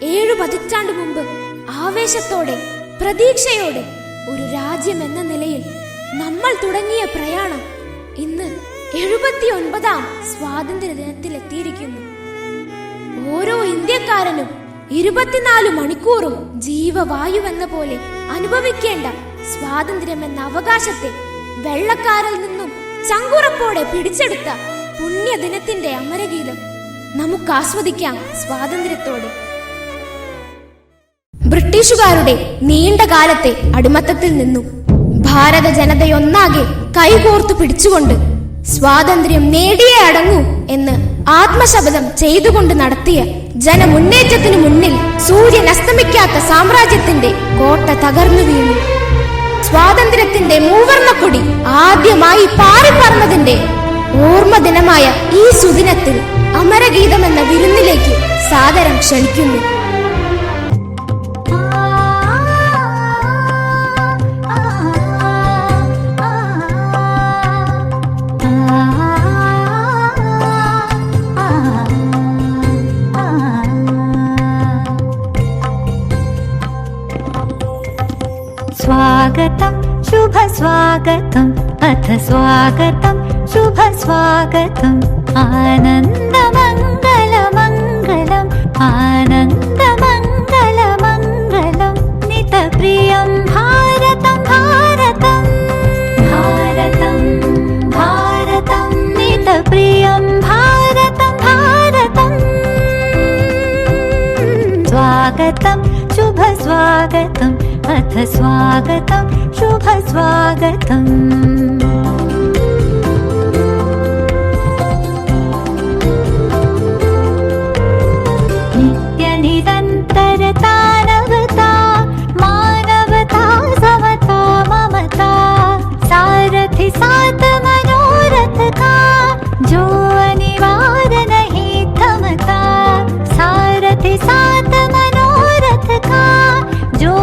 7 പതിറ്റാണ്ട് മുമ്പ് ആവേശത്തോടെ പ്രതീക്ഷയോടെ ഒരു രാജ്യം എന്ന നിലയിൽ നമ്മൾ തുടങ്ങിയ പ്രയാണം ഇന്ന് 79ാം സ്വാതന്ത്ര്യ ദിനത്തിലെത്തിയിരിക്കുന്നു. ഓരോ ഇന്ത്യക്കാരനും 24 മണിക്കൂറും ജീവവായുവെന്ന പോലെ അനുഭവിക്കേണ്ട സ്വാതന്ത്ര്യമെന്ന അവകാശത്തെ വെള്ളക്കാരിൽ നിന്നും ചങ്കുറപ്പോടെ പിടിച്ചെടുത്ത പുണ്യദിനത്തിന്റെ അമരഗീതം നമുക്ക് ആസ്വദിക്കാം സ്വാതന്ത്ര്യത്തോടെ. ബ്രിട്ടീഷുകാരുടെ നീണ്ട കാലത്തെ അടിമത്തത്തിൽ നിന്നും ഭാരത ജനതയൊന്നാകെ കൈകോർത്തു പിടിച്ചുകൊണ്ട് സ്വാതന്ത്ര്യം നേടിയേ അടങ്ങൂ എന്ന് ആത്മശപഥം ചെയ്തുകൊണ്ട് നടത്തിയ ജനമുന്നേറ്റത്തിനു മുന്നിൽ സൂര്യൻ അസ്തമിക്കാത്ത സാമ്രാജ്യത്തിന്റെ കോട്ട തകർന്നു വീണു. സ്വാതന്ത്ര്യത്തിന്റെ മൂവർണ്ണക്കൊടി ആദ്യമായി പാറിപ്പറന്നതിന്റെ ഓർമ്മ ദിനമായ ഈ സുദിനത്തിൽ അമരഗീതം എന്ന വിരുന്നിലേക്ക് സാദരം ക്ഷണിക്കുന്നു. स्वागतं शुभ स्वागतं अथ स्वागतं शुभ स्वागतं आनन्दमङ्गलमङ्गलम् आनन्दमङ्गलमङ्गलं नितप्रियं भारतं भारतं भारतं भारतं नितप्रियं भारतं भारतं स्वागतं शुभ स्वागतं अथ स्वागतं शुभ स्वागतम् नित्यनिरन्तरता नवता मानवता समता ममता सारथि साथ मनोरथ का जो अनिवार्य नहीं थमता सारथि साथ मनोरथ का जो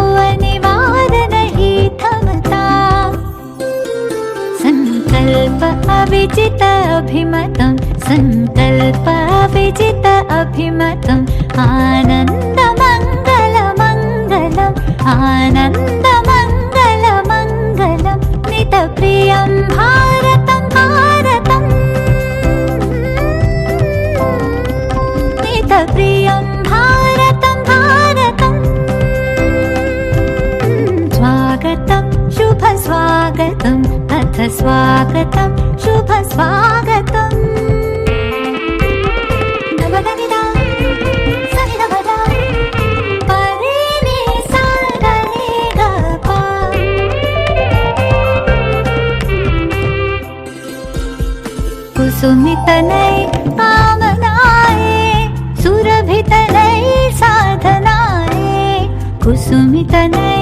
अविजित अभिमतं संकल्प अविजित अभिमतं आनन्दमङ्गलमङ्गलम् आनन्दमङ्गलमङ्गलं नितप्रियं भारतं भारतं नितप्रियं भारतं भारतं स्वागतं शुभ स्वागतम् अथ स्वागतं शुभ स्वागतम् नवदनिदा सनिदवदा परेने सारने गपा कुसुमितनै कामनाये सुरभितनै साधनाये कुसुमितनै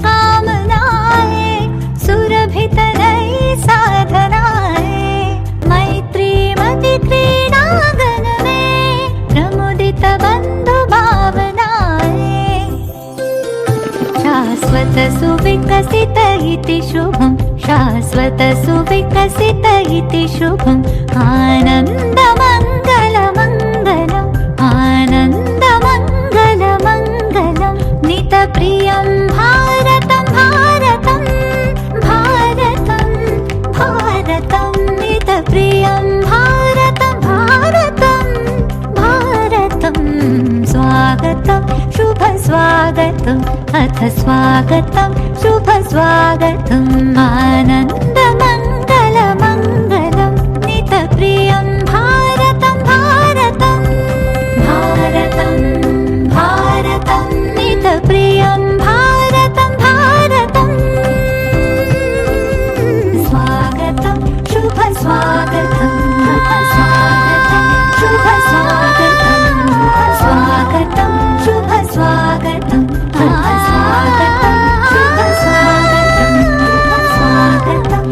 कामनाये सुरभितनै साधनाय मैत्रीमति क्रीडागन में प्रमुदित बंधु भावनाय शाश्वत सुविकसित इति शुभं शाश्वत सुविकसित इति शुभं आनन्दमङ्गलमङ्गलम् आनन्दमङ्गलमङ्गलं नितप्रियं भारतं भारतं भारतं भारतं नितप्रियं भारतं भारतं भारतं स्वागतं शुभ स्वागतम् अथ स्वागतं शुभ स्वागतम् आनन्दमङ्गलमङ्गलं नितप्रियं भारतं भारतं भारतं भारतं नितप्रियं भारतं भारतं स्वागतं शुभ स्वागतं शुभ स्वागतं स्वागतं शुभ स्वागतं स्वागतं शुभ स्वागतं स्वागतं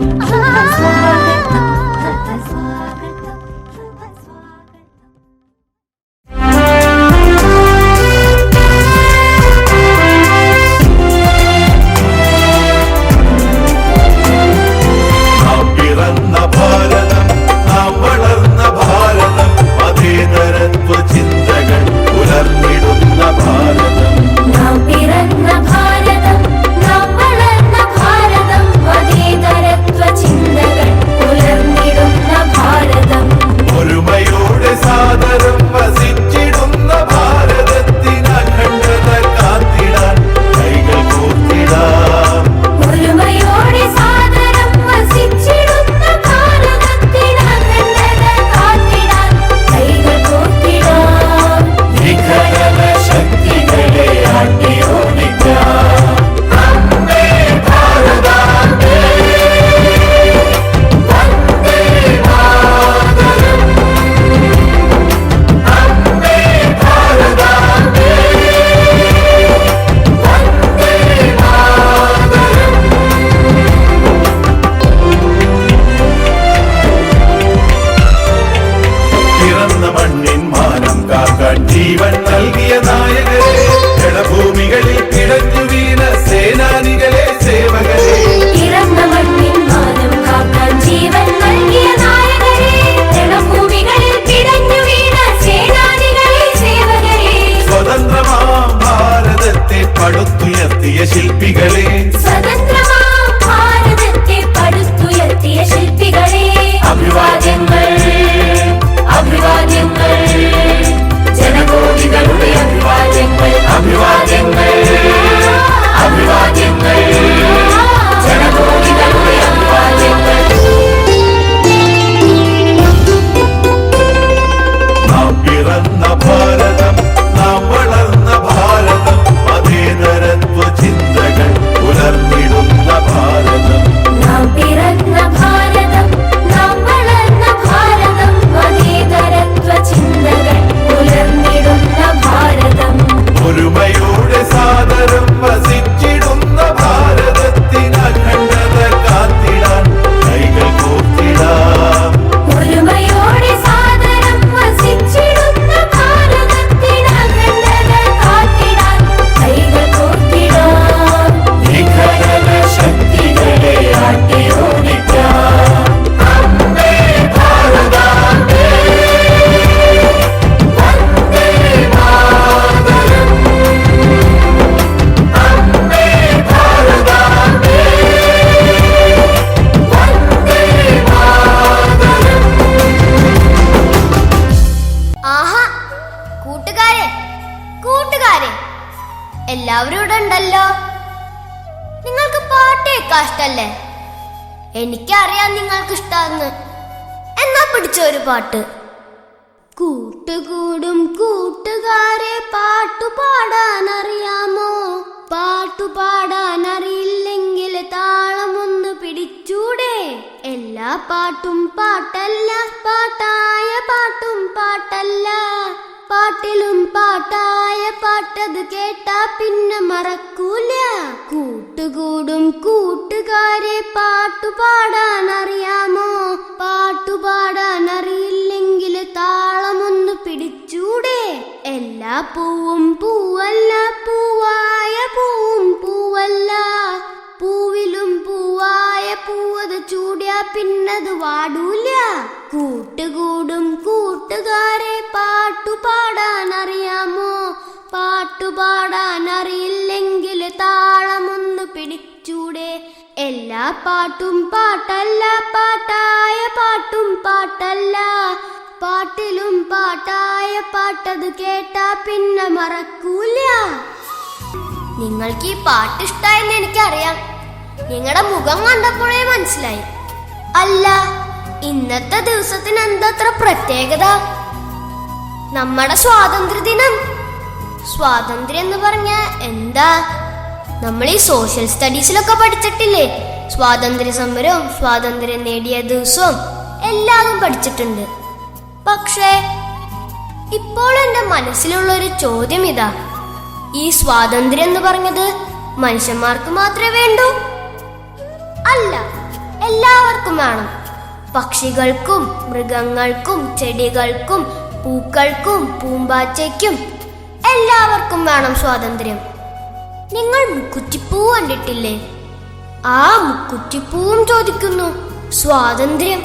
ജീവൻ നൽകിയ നായകരെ, ജനഭൂമികളിൽ പിടഞ്ഞു വീണ സേനാനികളെ, സേവകരെ, പിറന്ന മണ്ണിൻ മാനം കാക്കാൻ ജീവൻ നൽകിയ നായകരെ, ജനഭൂമികളിൽ പിടഞ്ഞു വീണ സേനാനികളെ, സേവകരെ, സ്വതന്ത്രമാം ഭാരതത്തെ പടുത്തുയർത്തിയ ശില്പികളെ, സ്വതന്ത്രമാം ഭാരതത്തെ പടുത്തുയർത്തിയ ശില്പികളെ, അഭിവാദ്യങ്ങൾ, അഭിവാദ്യങ്ങൾ, ജനകോടികളുടെ അഭിവാദ്യങ്ങൾ, അഭിവാദ്യങ്ങൾ, അഭിവാദ്യങ്ങൾ, ജനകോടികളുടെ അഭിവാദ്യങ്ങൾ. നാം പിറന്ന ഭാരതം, നാം വളർന്ന ഭാരതം, മതേതരത്വ ചിന്തകൾ പുലർന്നിടുന്ന ഭാരതം. നാം പിറന്ന ഭാരതം, നാം വളർന്ന ഭാരതം, മതേതരത്വ ചിന്തകൾ പുലർന്നിടുന്ന ഭാരതം. ഒരുമയോടെ സാദരം വസിച്ചിടുന്ന ഭാരതത്തിന് അഖണ്ഡത കാത്തിടാൻ കൈകൾ കോർത്തിടാം. ഒരുമയോടെ സാദരം വസിച്ചിടുന്ന ഭാരതത്തിന് അഖണ്ഡത കാത്തിടാൻ കൈകൾ കോർത്തിടാം. വിഘടന ശക്തികളെ ആട്ടിയോടിക്കാം. അമ്മേ ഭാരതാംബേ, വന്ദേ മാതരം. അമ്മേ ഭാരതാംബേ, വന്ദേ മാതരം. ആഹാ, കൂട്ടുകാരെ കൂട്ടുകാരെ എല്ലാവരും ഇവിടെ ഉണ്ടല്ലോ. നിങ്ങൾക്ക് പാട്ട് കേൾക്കാൻ ഇഷ്ടല്ലേ? എനിക്കറിയാം നിങ്ങൾക്ക് ഇഷ്ടാന്ന്. എന്നാ പിടിച്ച ഒരു പാട്ട്. കൂട്ടുകൂടും കൂട്ടുകാരെ പാട്ടുപാടാൻ അറിയാമോ? പാട്ടുപാടാൻ അറിയില്ലെങ്കിൽ താളമൊന്ന് പിടിച്ചൂടെ? എല്ലാ പാട്ടും പാട്ടല്ല, പാട്ടായ പാട്ടും പാട്ടല്ല. പാട്ടിലും പാട്ടായ പാട്ടത് കേട്ടാ പിന്നെ മറക്കൂല. കൂട്ടുകൂടും കൂട്ടുകാരെ പാട്ടുപാടാൻ അറിയാമോ? പാട്ടുപാടാൻ അറിയില്ലെങ്കിൽ താളമൊന്ന് പിടിച്ചൂടെ? എല്ലാ പൂവും പൂവല്ല, പൂവായ പൂവും പൂവല്ല. പൂവിലും പൂവായ പൂവത് ചൂടിയാ പിന്നത് വാടൂല. കൂട്ടുകൂടും കൂട്ടുകാരെ പാട്ടുപാടാൻ അറിയാമോ? പാട്ടുപാടാൻ അറിയില്ലെങ്കിൽ താളമൊന്ന് പിടിച്ചൂടെ? എല്ലാ പാട്ടും പാട്ടല്ല, പാട്ടായ പാട്ടും പാട്ടല്ല. പാട്ടിലും പാട്ടായ പാട്ടത് കേട്ടാ പിന്നെ മറക്കൂല. നിങ്ങൾക്ക് ഈ പാട്ട് ഇഷ്ടായെന്ന് എനിക്കറിയാം. നിങ്ങളുടെ മുഖം കണ്ടപ്പോഴേ മനസ്സിലായി. അല്ല, ഇന്നത്തെ ദിവസത്തിന് എന്താത്ര പ്രത്യേകത? നമ്മുടെ സ്വാതന്ത്ര്യദിനം. സ്വാതന്ത്ര്യം എന്ന് പറഞ്ഞ എന്താ? നമ്മൾ ഈ സോഷ്യൽ സ്റ്റഡീസിലൊക്കെ പഠിച്ചിട്ടില്ലേ? സ്വാതന്ത്ര്യ സമരവും സ്വാതന്ത്ര്യം നേടിയ ദിവസവും എല്ലാവരും പഠിച്ചിട്ടുണ്ട്. പക്ഷേ ഇപ്പോൾ എൻ്റെ മനസ്സിലുള്ള ഒരു ചോദ്യം ഇതാ: ഈ സ്വാതന്ത്ര്യം എന്ന് പറഞ്ഞത് മനുഷ്യന്മാർക്ക് മാത്രമേ വേണ്ടൂ? അല്ല, എല്ലാവർക്കും വേണം. പക്ഷികൾക്കും മൃഗങ്ങൾക്കും ചെടികൾക്കും പൂക്കൾക്കും പൂമ്പാറ്റയ്ക്കും എല്ലാവർക്കും വേണം സ്വാതന്ത്ര്യം. നിങ്ങൾ മുക്കുറ്റിപ്പൂ കണ്ടിട്ടില്ലേ? ആ മുക്കുറ്റിപ്പൂവും ചോദിക്കുന്നു സ്വാതന്ത്ര്യം.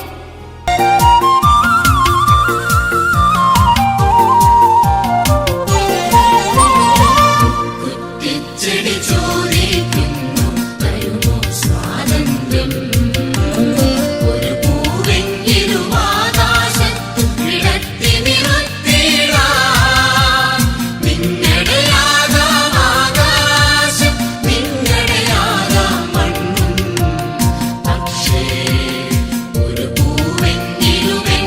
ഒരു പൂവെങ്കിലും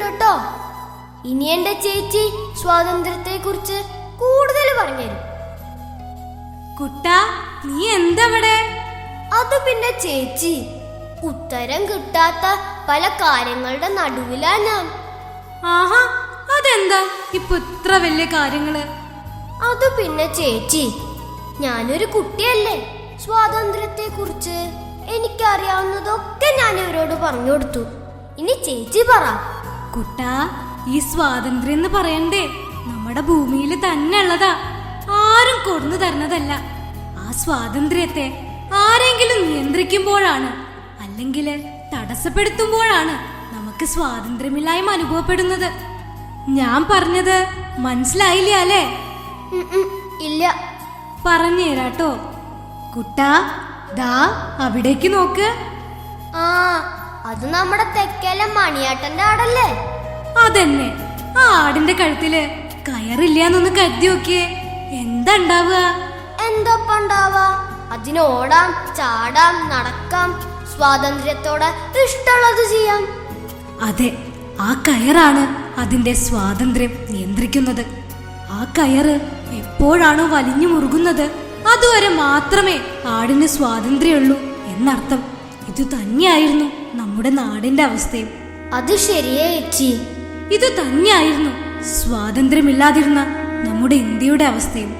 പഠിച്ചിട്ടുണ്ട് കേട്ടോ. ഇനി എന്റെ ചേച്ചി സ്വാതന്ത്ര്യത്തെ കുറിച്ച് കൂടുതൽ പറഞ്ഞുതരും. കുട്ടാ, നീ എന്താ? അത് പിന്നെ ചേച്ചി, ഉത്തരം കിട്ടാത്ത പല കാര്യങ്ങളുടെ നടുവിലാ ഞാൻ. ആഹാ, അതെന്താ ഇപ്പൊ ഇത്ര വലിയ കാര്യങ്ങള്? അത് പിന്നെ ചേച്ചി, ഞാനൊരു കുട്ടിയല്ലേ. സ്വാതന്ത്ര്യത്തെ കുറിച്ച് എനിക്കറിയാവുന്നതൊക്കെ ഞാൻ ഇവരോട് പറഞ്ഞു കൊടുത്തു. ഇനി ചേച്ചി പറ. കുട്ടാ, ഈ സ്വാതന്ത്ര്യം എന്ന് പറയണ്ടേ നമ്മുടെ ഭൂമിയിൽ തന്നെ ഉള്ളതാ, ആരും കൊടുന്നു തരുന്നതല്ല. ആ സ്വാതന്ത്ര്യത്തെ ആരെങ്കിലും നിയന്ത്രിക്കുമ്പോഴാണ്, അല്ലെങ്കിൽ തടസ്സപ്പെടുത്തുമ്പോഴാണ് നമുക്ക് സ്വാതന്ത്ര്യമില്ലായ്മ അനുഭവപ്പെടുന്നത്. ഞാൻ പറഞ്ഞത് മനസ്സിലായില്ല അല്ലേ? ഇല്ല. പറഞ്ഞു തരാട്ടോ. കുട്ടാ, ദാ അവിടേക്ക് നോക്ക്. ആ, അത് നമ്മുടെ തെക്കേലെ മണിയാട്ടന്റെ ആടല്ലേ? അതന്നെ. ആ ആടിന്റെ കഴുത്തില് കയറില്ലാന്നൊന്ന് കരുതി നോക്കിയേ, എന്താ ഉണ്ടാവുക? എന്തോപ്പണ്ടാവാ? അതിന് ഓടാം, ചാടാം, നടക്കാം, സ്വാതന്ത്ര്യത്തോടെ ഇഷ്ടമുള്ളത് ചെയ്യാം. അതെ, ആ കയറാണ് അതിന്റെ സ്വാതന്ത്ര്യം നിയന്ത്രിക്കുന്നത്. ആ കയറ് എപ്പോഴാണോ വലിഞ്ഞു മുറുകുന്നത് അതുവരെ മാത്രമേ ആടിന് സ്വാതന്ത്ര്യമുള്ളൂ എന്നർത്ഥം. ഇത് തന്നെയായിരുന്നു നമ്മുടെ നാടിന്റെ അവസ്ഥയും. അത് ശരിയേ ചേച്ചി. ഇത് തന്നെയായിരുന്നു സ്വാതന്ത്ര്യമില്ലാതിരുന്ന നമ്മുടെ ഇന്ത്യയുടെ അവസ്ഥയും.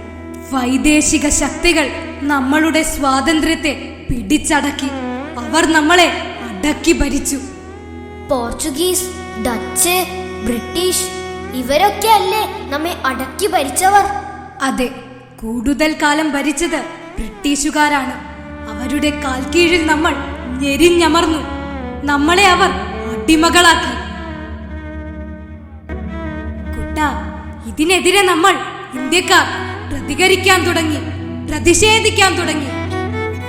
വൈദേശിക ശക്തികൾ നമ്മളുടെ സ്വാതന്ത്ര്യത്തെ പിടിച്ചടക്കി. അവർ നമ്മളെ അടക്കി ഭരിച്ചു. പോർച്ചുഗീസ്, ഡച്ച്, ബ്രിട്ടീഷ് ഇവരൊക്കെ അല്ലേ നമ്മെ അടക്കി ഭരിച്ചവർ? അതെ, കൂടുതൽ കാലം ഭരിച്ചത് ബ്രിട്ടീഷുകാരാണ്. അവരുടെ കാൽക്കീഴിൽ നമ്മൾ ഞെരിഞ്ഞമർന്നു. നമ്മളെ അവർ അടിമകളാക്കി. കുട്ടാ, ഇതിനെതിരെ നമ്മൾ ഇന്ത്യക്കാർ പ്രതികരിക്കാൻ തുടങ്ങി, പ്രതിഷേധിക്കാൻ തുടങ്ങി.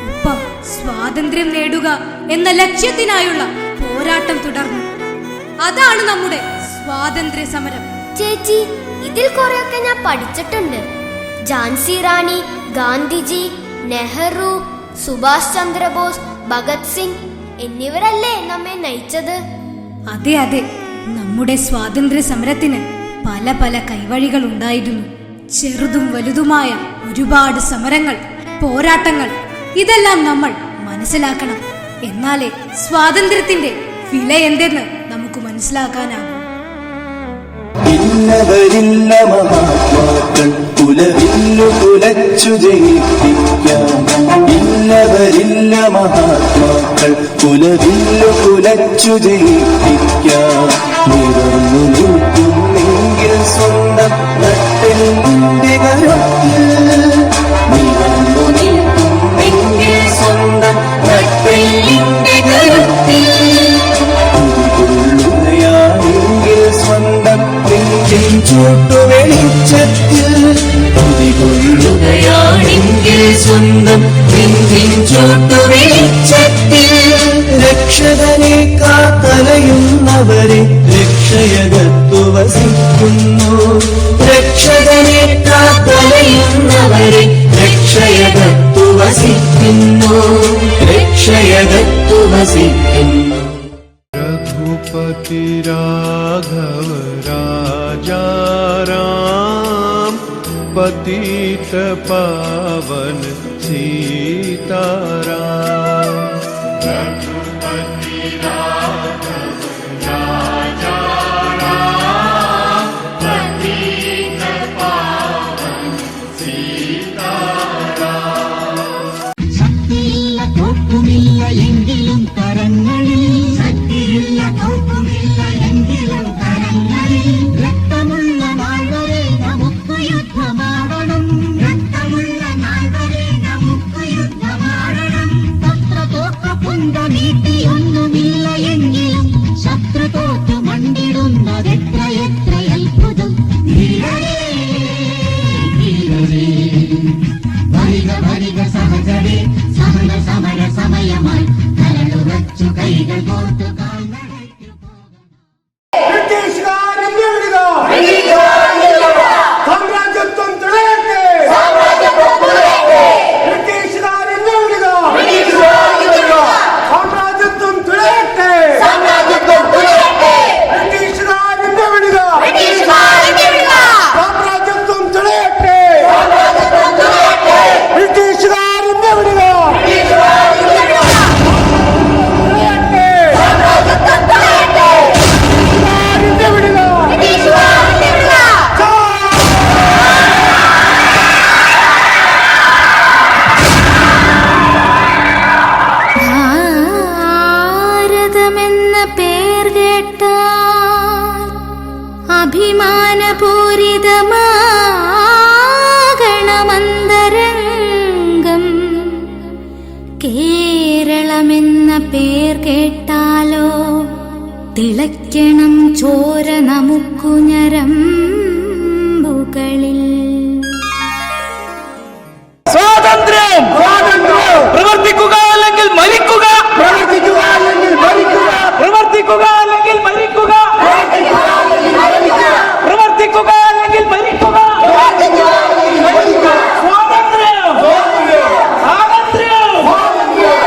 ഒപ്പം സ്വാതന്ത്ര്യം നേടുക എന്ന ലക്ഷ്യത്തിനായുള്ള പോരാട്ടം തുടർന്നു. അതാണ് നമ്മുടെ സ്വാതന്ത്ര്യ സമരം. ചേച്ചി, ഇതിൽ കുറെയൊക്കെ ഞാൻ പഠിച്ചിട്ടുണ്ട്. ഝാൻസി റാണി, ഗാന്ധിജി, നെഹ്റു, സുഭാഷ് ചന്ദ്രബോസ്, ഭഗത് സിംഗ് എന്നിവരല്ലേ നമ്മെ നയിച്ചത്? അതെ അതെ, നമ്മുടെ സ്വാതന്ത്ര്യ സമരത്തിന് പല പല കൈവഴികൾ ഉണ്ടായിരുന്നു. ചെറുതും വലുതുമായ ഒരുപാട് സമരങ്ങൾ, പോരാട്ടങ്ങൾ, ഇതെല്ലാം നമ്മൾ മനസ്സിലാക്കണം. എന്നാലേ സ്വാതന്ത്ര്യത്തിന്റെ വില എന്തെന്ന് നമുക്ക് മനസ്സിലാക്കാനാകും. ഇന്നവരില്ല മഹാത്മാക്കൾ കുലവില്ലു കുലച്ചു ജയിപ്പിക്കാം. ഇന്നവരില്ല മഹാത്മാക്കൾ കുലവില്ലു കുലച്ചു ജയിപ്പിക്കാം. നിറന്നു നിൽക്കുന്നെങ്കിൽ സ്വന്തം നട്ടിന്റെ കരുത്തിൽ, നിറന്നു നിൽക്കുന്നെങ്കിൽ സ്വന്തം നട്ടിന്റെ കരുത്തിൽ, കുതികൊള്ളുകയാണെങ്കിൽ സ്വന്തം നെഞ്ചിൻ ചൂട്ടുവെളിച്ചത്തിൽ, കുതികൊള്ളുകയാണെങ്കിൽ സ്വന്തം നെഞ്ചിൻ ചൂട്ടുവെളിച്ചത്തിൽ, രക്ഷകനെ കാത്തലയുന്നവരെ രക്ഷയകത്തു വസിക്കുന്നു. രക്ഷകനെ കാത്തലയുന്നവരെ രക്ഷയകത്തു വസിക്കുന്നു. രക്ഷയകത്തു വസിക്കുന്നു. रघुपति राघव राजा राम, पतित पावन सीताराम। रघुपति राघव राजा राम, पतित पावन सीताराम। ശക്തിയില്ല തോക്കുമില്ല എങ്കിലും കരങ്ങളിൽ, ശക്തിയില്ല തോക്കുമില്ല എങ്കിലും കരങ്ങളിൽ, രക്തമുള്ള നാൾ വരെ നമുക്ക് യുദ്ധമാടണം, രക്തമുള്ള നാൾ വരെ നമുക്ക് യുദ്ധമാടണം. അഭിമാനപൂരിതമാകണമന്തരംഗം കേരളമെന്ന പേർ കേട്ടാലോ തിളയ്ക്കണം ചോര നമുക്കു ഞരമ്പുകളിൽ. സ്വാതന്ത്ര്യം പ്രവർത്തിക്കുക അല്ലെങ്കിൽ മരിക്കുക, പ്രവർത്തിക്കുക അല്ലെങ്കിൽ മരിക്കുക, പ്രവർത്തിക്കുക അല്ലെങ്കിൽ മരിക്കുക, പ്രവർത്തിക്കുക അല്ലെങ്കിൽ മരിക്കുക. സ്വാതന്ത്ര്യം, സ്വാതന്ത്ര്യം, സ്വാതന്ത്ര്യം.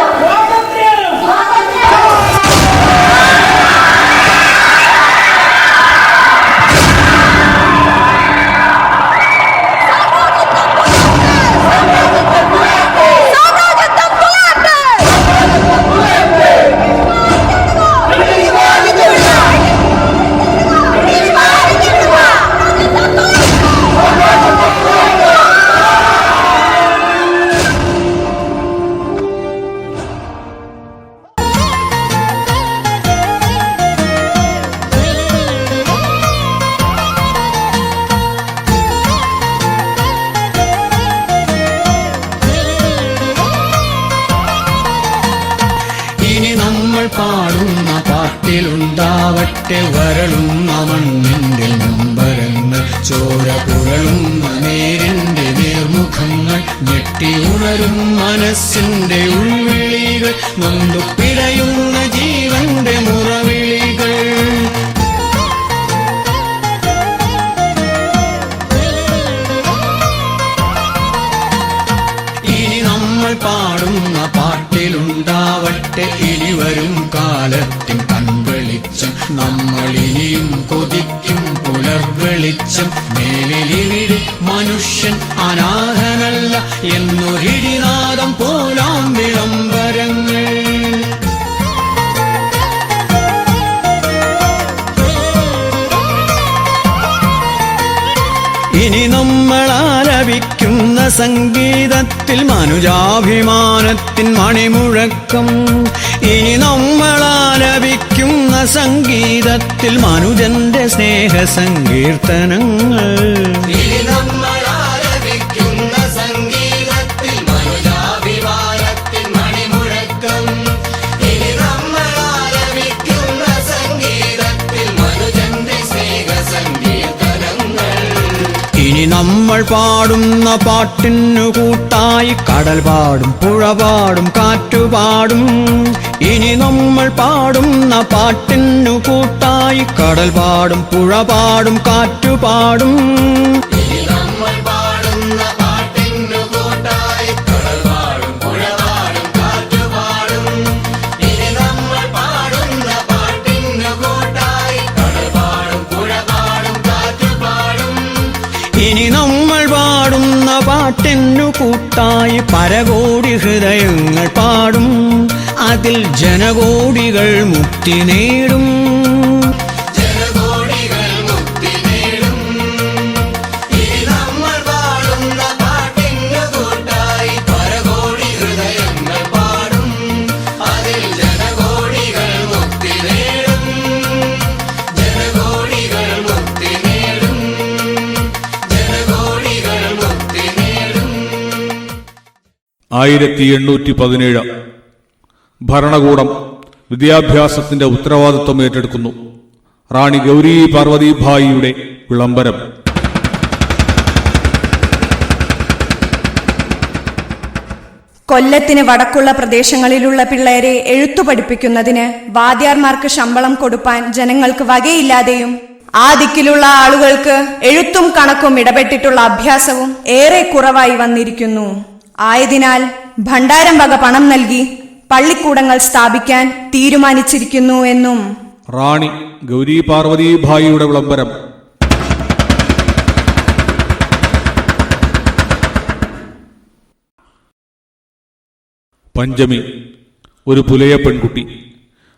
പാടുന്ന പാട്ടിലുണ്ടാവട്ടെ വരളുന്ന മണ്ണിന്റെ നൊമ്പരങ്ങൾ, ചോര പുരളുന്ന നേരിന്റെ നേർമുഖങ്ങൾ, ഞെട്ടിയുണരും മനസ്സിന്റെ ഉൾവിളികൾ, നൊന്തു പിടയുന്ന ജീവന്റെ മുറവിളികൾ. ഇനി നമ്മൾ പാടുന്ന പാട്ടിലുണ്ടാവട്ടെ ഇനി വരും കാലത്തിൻ കൺവെളിച്ചം, നമ്മളിനിയും കൊതിക്കും പുലർവെളിച്ചം. മേലിലിവിടെ മനുഷ്യൻ അനാഥനല്ല എന്നൊരിടിനാദം പോലാം വിളംബരങ്ങൾ. ഇനി നമ്മൾ ആലപിക്കുന്ന സംഗീതത്തിൽ മനുജാഭിമാനത്തിൻ മണിമുഴക്കം, ഇനി നമ്മൾ ആലപിക്കുന്ന സംഗീതത്തിൽ മനുജന്റെ സ്നേഹ സങ്കീർത്തനങ്ങൾ. ഇനി നമ്മൾ ആലപിക്കുന്ന സംഗീതത്തിൽ മനുജാഭിമാനത്തിൻ മണിമുഴക്കം, ഇനി നമ്മൾ ആലപിക്കുന്ന സംഗീതത്തിൽ മനുജന്റെ സ്നേഹ സങ്കീർത്തനങ്ങൾ. ഇനി നമ്മൾ പാടുന്ന പാട്ടിനു കൂട്ടായി കടൽ പാടും, പുഴ പാടും, കാറ്റുപാടും. ഇനി നമ്മൾ പാടുന്ന പാട്ടിനു കൂട്ടായി കടൽ പാടും, പുഴ പാടും, കാറ്റുപാടും. ഇനി നമ്മൾ പാടുന്ന പാട്ടിനു കൂട്ടായി കടൽ പാടും, പുഴ പാടും, കാറ്റുപാടും. ഇനി നമ്മൾ പാടുന്ന പാട്ടിനു കൂട്ടായി കടൽ പാടും, പുഴ പാടും, കാറ്റുപാടും. ഇനി നമ്മൾ പാടുന്ന പാട്ടിനു കൂട്ടായി പരകോടി ഹൃദയങ്ങൾ പാടും, അതിൽ ജനകോടികൾ മുക്തി നേടും. ജനകോടികൾ മുക്തി നേടും. ഇനി നമ്മൾ പാടുന്ന പാട്ടിനു കൂട്ടായി പരകോടി ഹൃദയങ്ങൾ പാടും, അതിൽ ജനകോടികൾ മുക്തി നേടും. ജനകോടികൾ മുക്തി നേടും. ജനകോടികൾ മുക്തി നേടും. 1817 ഭരണകൂടം വിദ്യാഭ്യാസത്തിന്റെ ഉത്തരവാദിത്വം ഏറ്റെടുക്കുന്നു. റാണി ഗൗരി പാർവതിഭായിയുടെ വിളംബരം. കൊല്ലത്തിന് വടക്കുള്ള പ്രദേശങ്ങളിലുള്ള പിള്ളേരെ എഴുത്തു പഠിപ്പിക്കുന്നതിന് വാദ്യാർമാർക്ക് ശമ്പളം കൊടുപ്പാൻ ജനങ്ങൾക്ക് വകയില്ലാതെയും ആ ദിക്കിലുള്ള ആളുകൾക്ക് എഴുത്തും കണക്കും ഇടപെട്ടിട്ടുള്ള അഭ്യാസവും ഏറെ കുറവായി വന്നിരിക്കുന്നു. ആയതിനാൽ ഭണ്ഡാരം വക പണം നൽകി പള്ളിക്കൂടങ്ങൾ സ്ഥാപിക്കാൻ തീരുമാനിച്ചിരിക്കുന്നു എന്നും റാണി ഗൗരി പാർവതിഭായിയുടെ വിളംബരം. പഞ്ചമി. ഒരു പുലയ പെൺകുട്ടി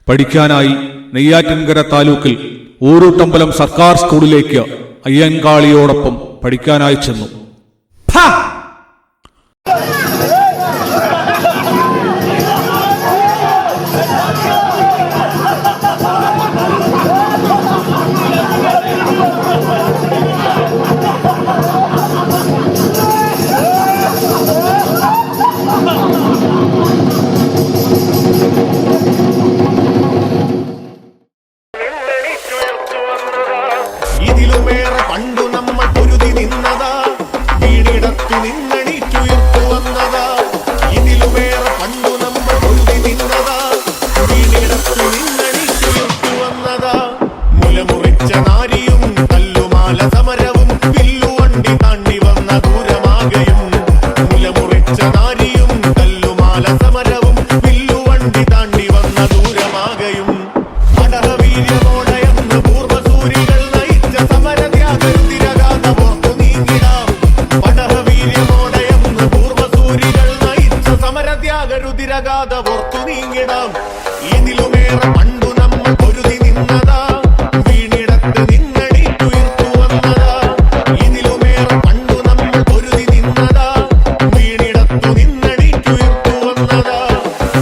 പഠിക്കാനായി നെയ്യാറ്റിൻകര താലൂക്കിൽ ഊരൂട്ടമ്പലം സർക്കാർ സ്കൂളിലേക്ക് അയ്യൻകാളിയോടൊപ്പം പഠിക്കാനായി ചെന്നു. ഇതിലുമേറെ പണ്ടു നമ്മൾ പൊരുതി നിന്നതാ, വീണിടത്തു നിന്നണീറ്റുയർത്തു വന്നതാ. ഇതിലുമേറെ പണ്ടു നമ്മൾ പൊരുതി നിന്നതാ, വീണിടത്തു നിന്നണീറ്റുയർത്തു വന്നതാ. മുലമുറിച്ച നാരിയും കല്ലുമാല സമരവും വില്ലുവണ്ടി താണ്ടി വന്ന ദൂരമാകയും. മുലമുറിച്ച നാരിയും കല്ലുമാല സമരവും വില്ലുവണ്ടി താണ്ടി വന്ന ദൂരമാകയും. പടഹവീര്യമോടെയെന്ന് പൂർവസൂരികൾ നയിച്ച സമരത്യാഗരുതിരകാതമോർത്തു നീങ്ങിടാം. പടഹവീര്യമോടെയെന്ന് പൂർവസൂരികൾ നയിച്ച സമരത്യാഗരുതിരകാതമോർത്തു നീങ്ങിടാം. ഇതിലുമേറെ പണ്ടു നമ്മൾ പൊരുതി നിന്നതാ, വീണിടത്ത് നിന്നണീറ്റുയർത്തു വന്നതാ. ഇതിലുമേറെ പണ്ടു നമ്മൾ പൊരുതി നിന്നതാ, വീണിടത്തു നിന്നണീറ്റുയർത്തു വന്നതാ.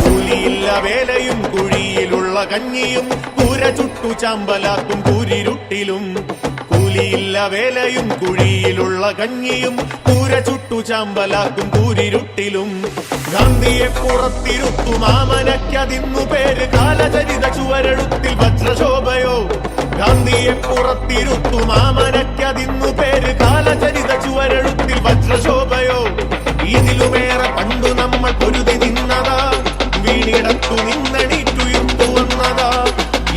കൂലിയില്ല വേലയും കുഴിയിലുള്ള കഞ്ഞിയും കൂര ചുട്ടു ചാമ്പലാക്കും കൂരിരുട്ടിലും. കൂലിയില്ല വേലയും കുഴിയിലുള്ള കഞ്ഞിയും കൂര ചുട്ടു ചാമ്പലാക്കും കൂരിരുട്ടിലും. ഗാന്ധിയെ പുറത്തിരുത്തു മാമനക്കതിന്നു പേര് കാലചരിത ചുവരെഴുത്തിൽ വജ്രശോഭയോ. ഗാന്ധിയെ പുറത്തിരുത്തു മാമനക്കതിന്നു പേര് കാലചരിത ചുവരെഴുത്തിൽ വജ്രശോഭയോ. ഇതിലുമേറെ പണ്ടു നമ്മൾ പൊരുതി നിന്നതാ, വീണിടത്തു നിന്നണീറ്റുയർത്തു വന്നതാ.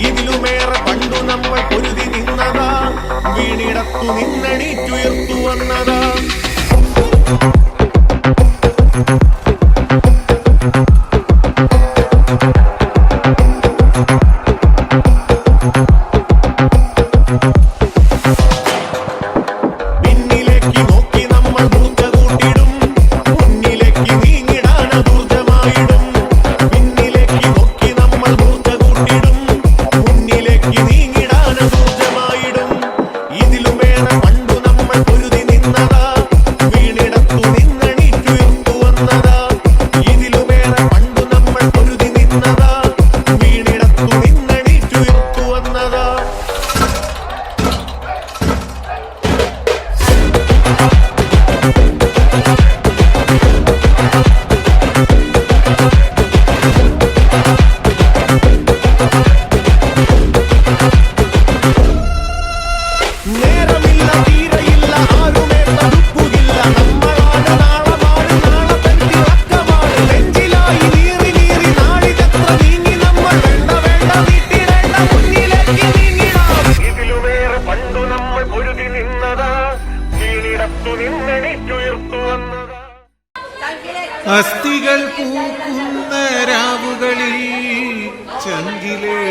ഇതിലുമേറെ പണ്ടു നമ്മൾ പൊരുതി നിന്നതാ, വീണിടത്തു നിന്നണീറ്റുയർത്തു വന്നതാ. പിന്നിലേക്ക് നോക്കി നമ്മൾ മൂർച്ച കൂട്ടിടും, മുന്നിലേക്ക് നീങ്ങിടാൻ ഊർജമായിടും. പിന്നിലേക്ക് നോക്കി നമ്മൾ മൂർച്ച കൂട്ടിടും, മുന്നിലേക്ക് നീങ്ങിടാൻ ഊർജമായിടും. ഇതിലുമേറെ പണ്ടു നമ്മൾ പൊരുതി നിന്നതാ, വീണിടത്തു നിന്നണീറ്റുയർത്തു വന്നതാ. ഇതിലുമേറെ പണ്ടു നമ്മൾ പൊരുതി നിന്നതാ, വീണിടത്തു നിന്നണീറ്റുയർത്തു വന്നതാ. നേരമില്ല തീരയില്ല ആരുമേ തടുപ്പുകില്ല, നമ്മളാണ് നാളമാണ് നാളത്തൻ തിളക്കമാണ്. നെഞ്ചിലായി നീറി നീറി നാളിതെത്ര നീങ്ങി നമ്മൾ വേണ്ട വേണ്ട വീട്ടിടേണ്ട മുന്നിലേക്ക് നീങ്ങിടാം. ഇതിലുമേറെ പണ്ടു നമ്മൾ പൊരുതി നിന്നതാ, വീണിടത്തു നിന്നണീറ്റുയർത്തു വന്നതാ. അസ്ഥികൾ പൂക്കുന്ന രാവുകളിൽ ചങ്കിലെ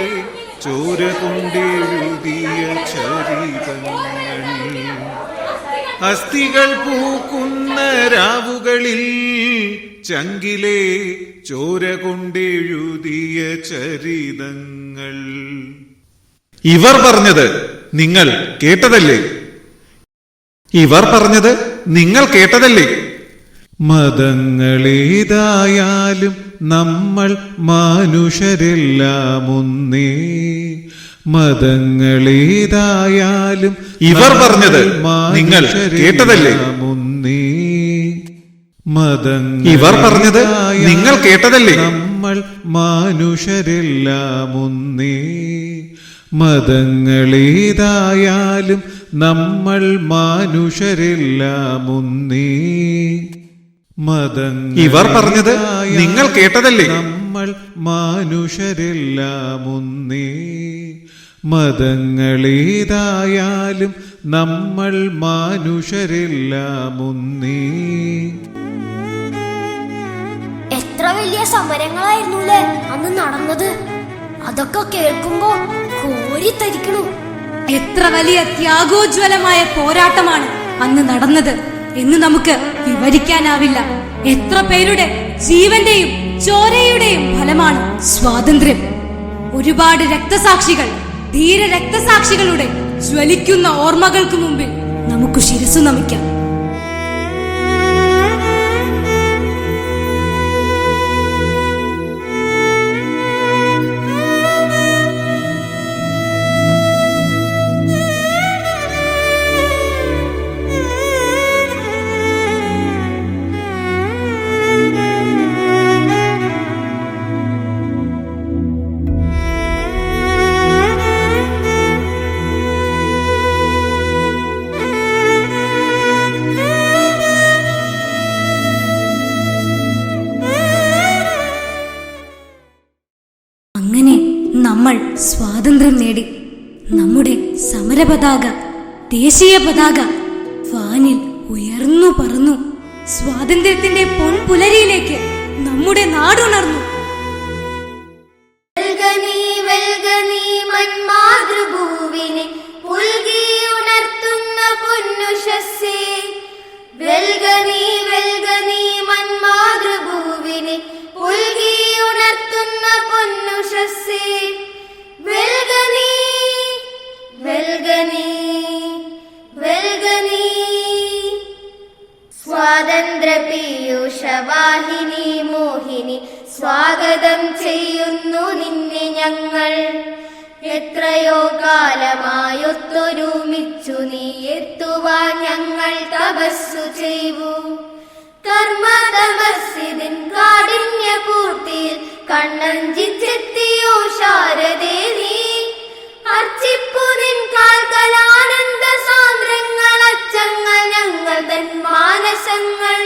ചോര കൊണ്ടെഴുതിയ ചരിതങ്ങൾ. അസ്ഥികൾ പൂക്കുന്ന രാവുകളിൽ ചങ്കിലെ ചോര കൊണ്ടെഴുതിയ ചരിതങ്ങൾ. ഇവർ പറഞ്ഞത് നിങ്ങൾ കേട്ടതല്ലേ? ഇവർ പറഞ്ഞത് നിങ്ങൾ കേട്ടതല്ലേ? മതങ്ങളേതായാലും നമ്മൾ മനുഷ്യരെല്ലാം ഒന്നേ. മതങ്ങളേതായാലും ഇവർ പറഞ്ഞത് നിങ്ങൾ കേട്ടതല്ലേ? ഒന്നേ. ഇവർ പറഞ്ഞത് നിങ്ങൾ കേട്ടതല്ലേ? നമ്മൾ മനുഷ്യരെല്ലാം ഒന്നേ. മതങ്ങളേതായാലും നമ്മൾ മനുഷ്യരെല്ലാം ഒന്നേ. ഇവർ പറഞ്ഞത് നിങ്ങൾ കേട്ടതല്ലേ? നമ്മൾ മനുഷ്യരെല്ലാം ഒന്നേ. മതങ്ങളേതായാലും നമ്മൾ മനുഷ്യരെല്ലാം ഒന്നേ. എത്ര വലിയ സമരങ്ങളായിരുന്നുല്ലേ അന്ന് നടന്നത്. അതൊക്കെ കേൾക്കുമ്പോ കോരിത്തരിക്കണു. എത്ര വലിയ ത്യാഗോജ്വലമായ പോരാട്ടമാണ് അന്ന് നടന്നത് എന്ന് നമുക്ക് വിവരിക്കാനാവില്ല. എത്ര പേരുടെ ജീവന്റെയും ചോരയുടെയും ഫലമാണ് സ്വാതന്ത്ര്യം. ഒരുപാട് രക്തസാക്ഷികൾ, ധീര രക്തസാക്ഷികളുടെ ജ്വലിക്കുന്ന ഓർമ്മകൾക്ക് മുമ്പിൽ നമുക്ക് ശിരസു നമിക്കാം. നമ്മൾ സ്വാതന്ത്ര്യം നേടി. നമ്മുടെ സമരപതാക, ദേശീയ പതാക വാനിൽ ഉയർന്നു പറന്നു. സ്വാതന്ത്ര്യത്തിന്റെ പൊൻപുലരിയിലേക്ക് നമ്മുടെ നാടുണർന്നു. വെൽഗനീ മന്മാതൃഭൂവിനെ പുൽകിയുണർത്തുന്ന പൊന്നുഷസ്സേ. വെൽഗനീ മന്മാതൃഭൂവിനെ പുൽകിയുണർത്തുന്ന പൊന്നുഷസ്സേ. വെൽഗനീ സ്വാതന്ത്ര്യ പീയൂഷവാഹിനി മോഹിനി സ്വാഗതം ചെയ്യുന്നു നിന്നെ ഞങ്ങൾ. എത്രയോ കാലമായൊത്തൊരുമിച്ചു നീ എത്തുവാൻ ഞങ്ങൾ തപസ്സു ചെയ്തു. കർമ്മ തപസ്സിതിൻ കാഠിന്യ പൂർത്തിയിൽ കണ്ണഞ്ചിച്ചെത്തിയോ ശാരദേ നീ. അർച്ചിപ്പു നിൻ കാൽക്കലാനന്ദ സാന്ദ്രങ്ങൾ അച്ചങ്ങൾ ഞങ്ങൾ തൻ മാനസങ്ങൾ.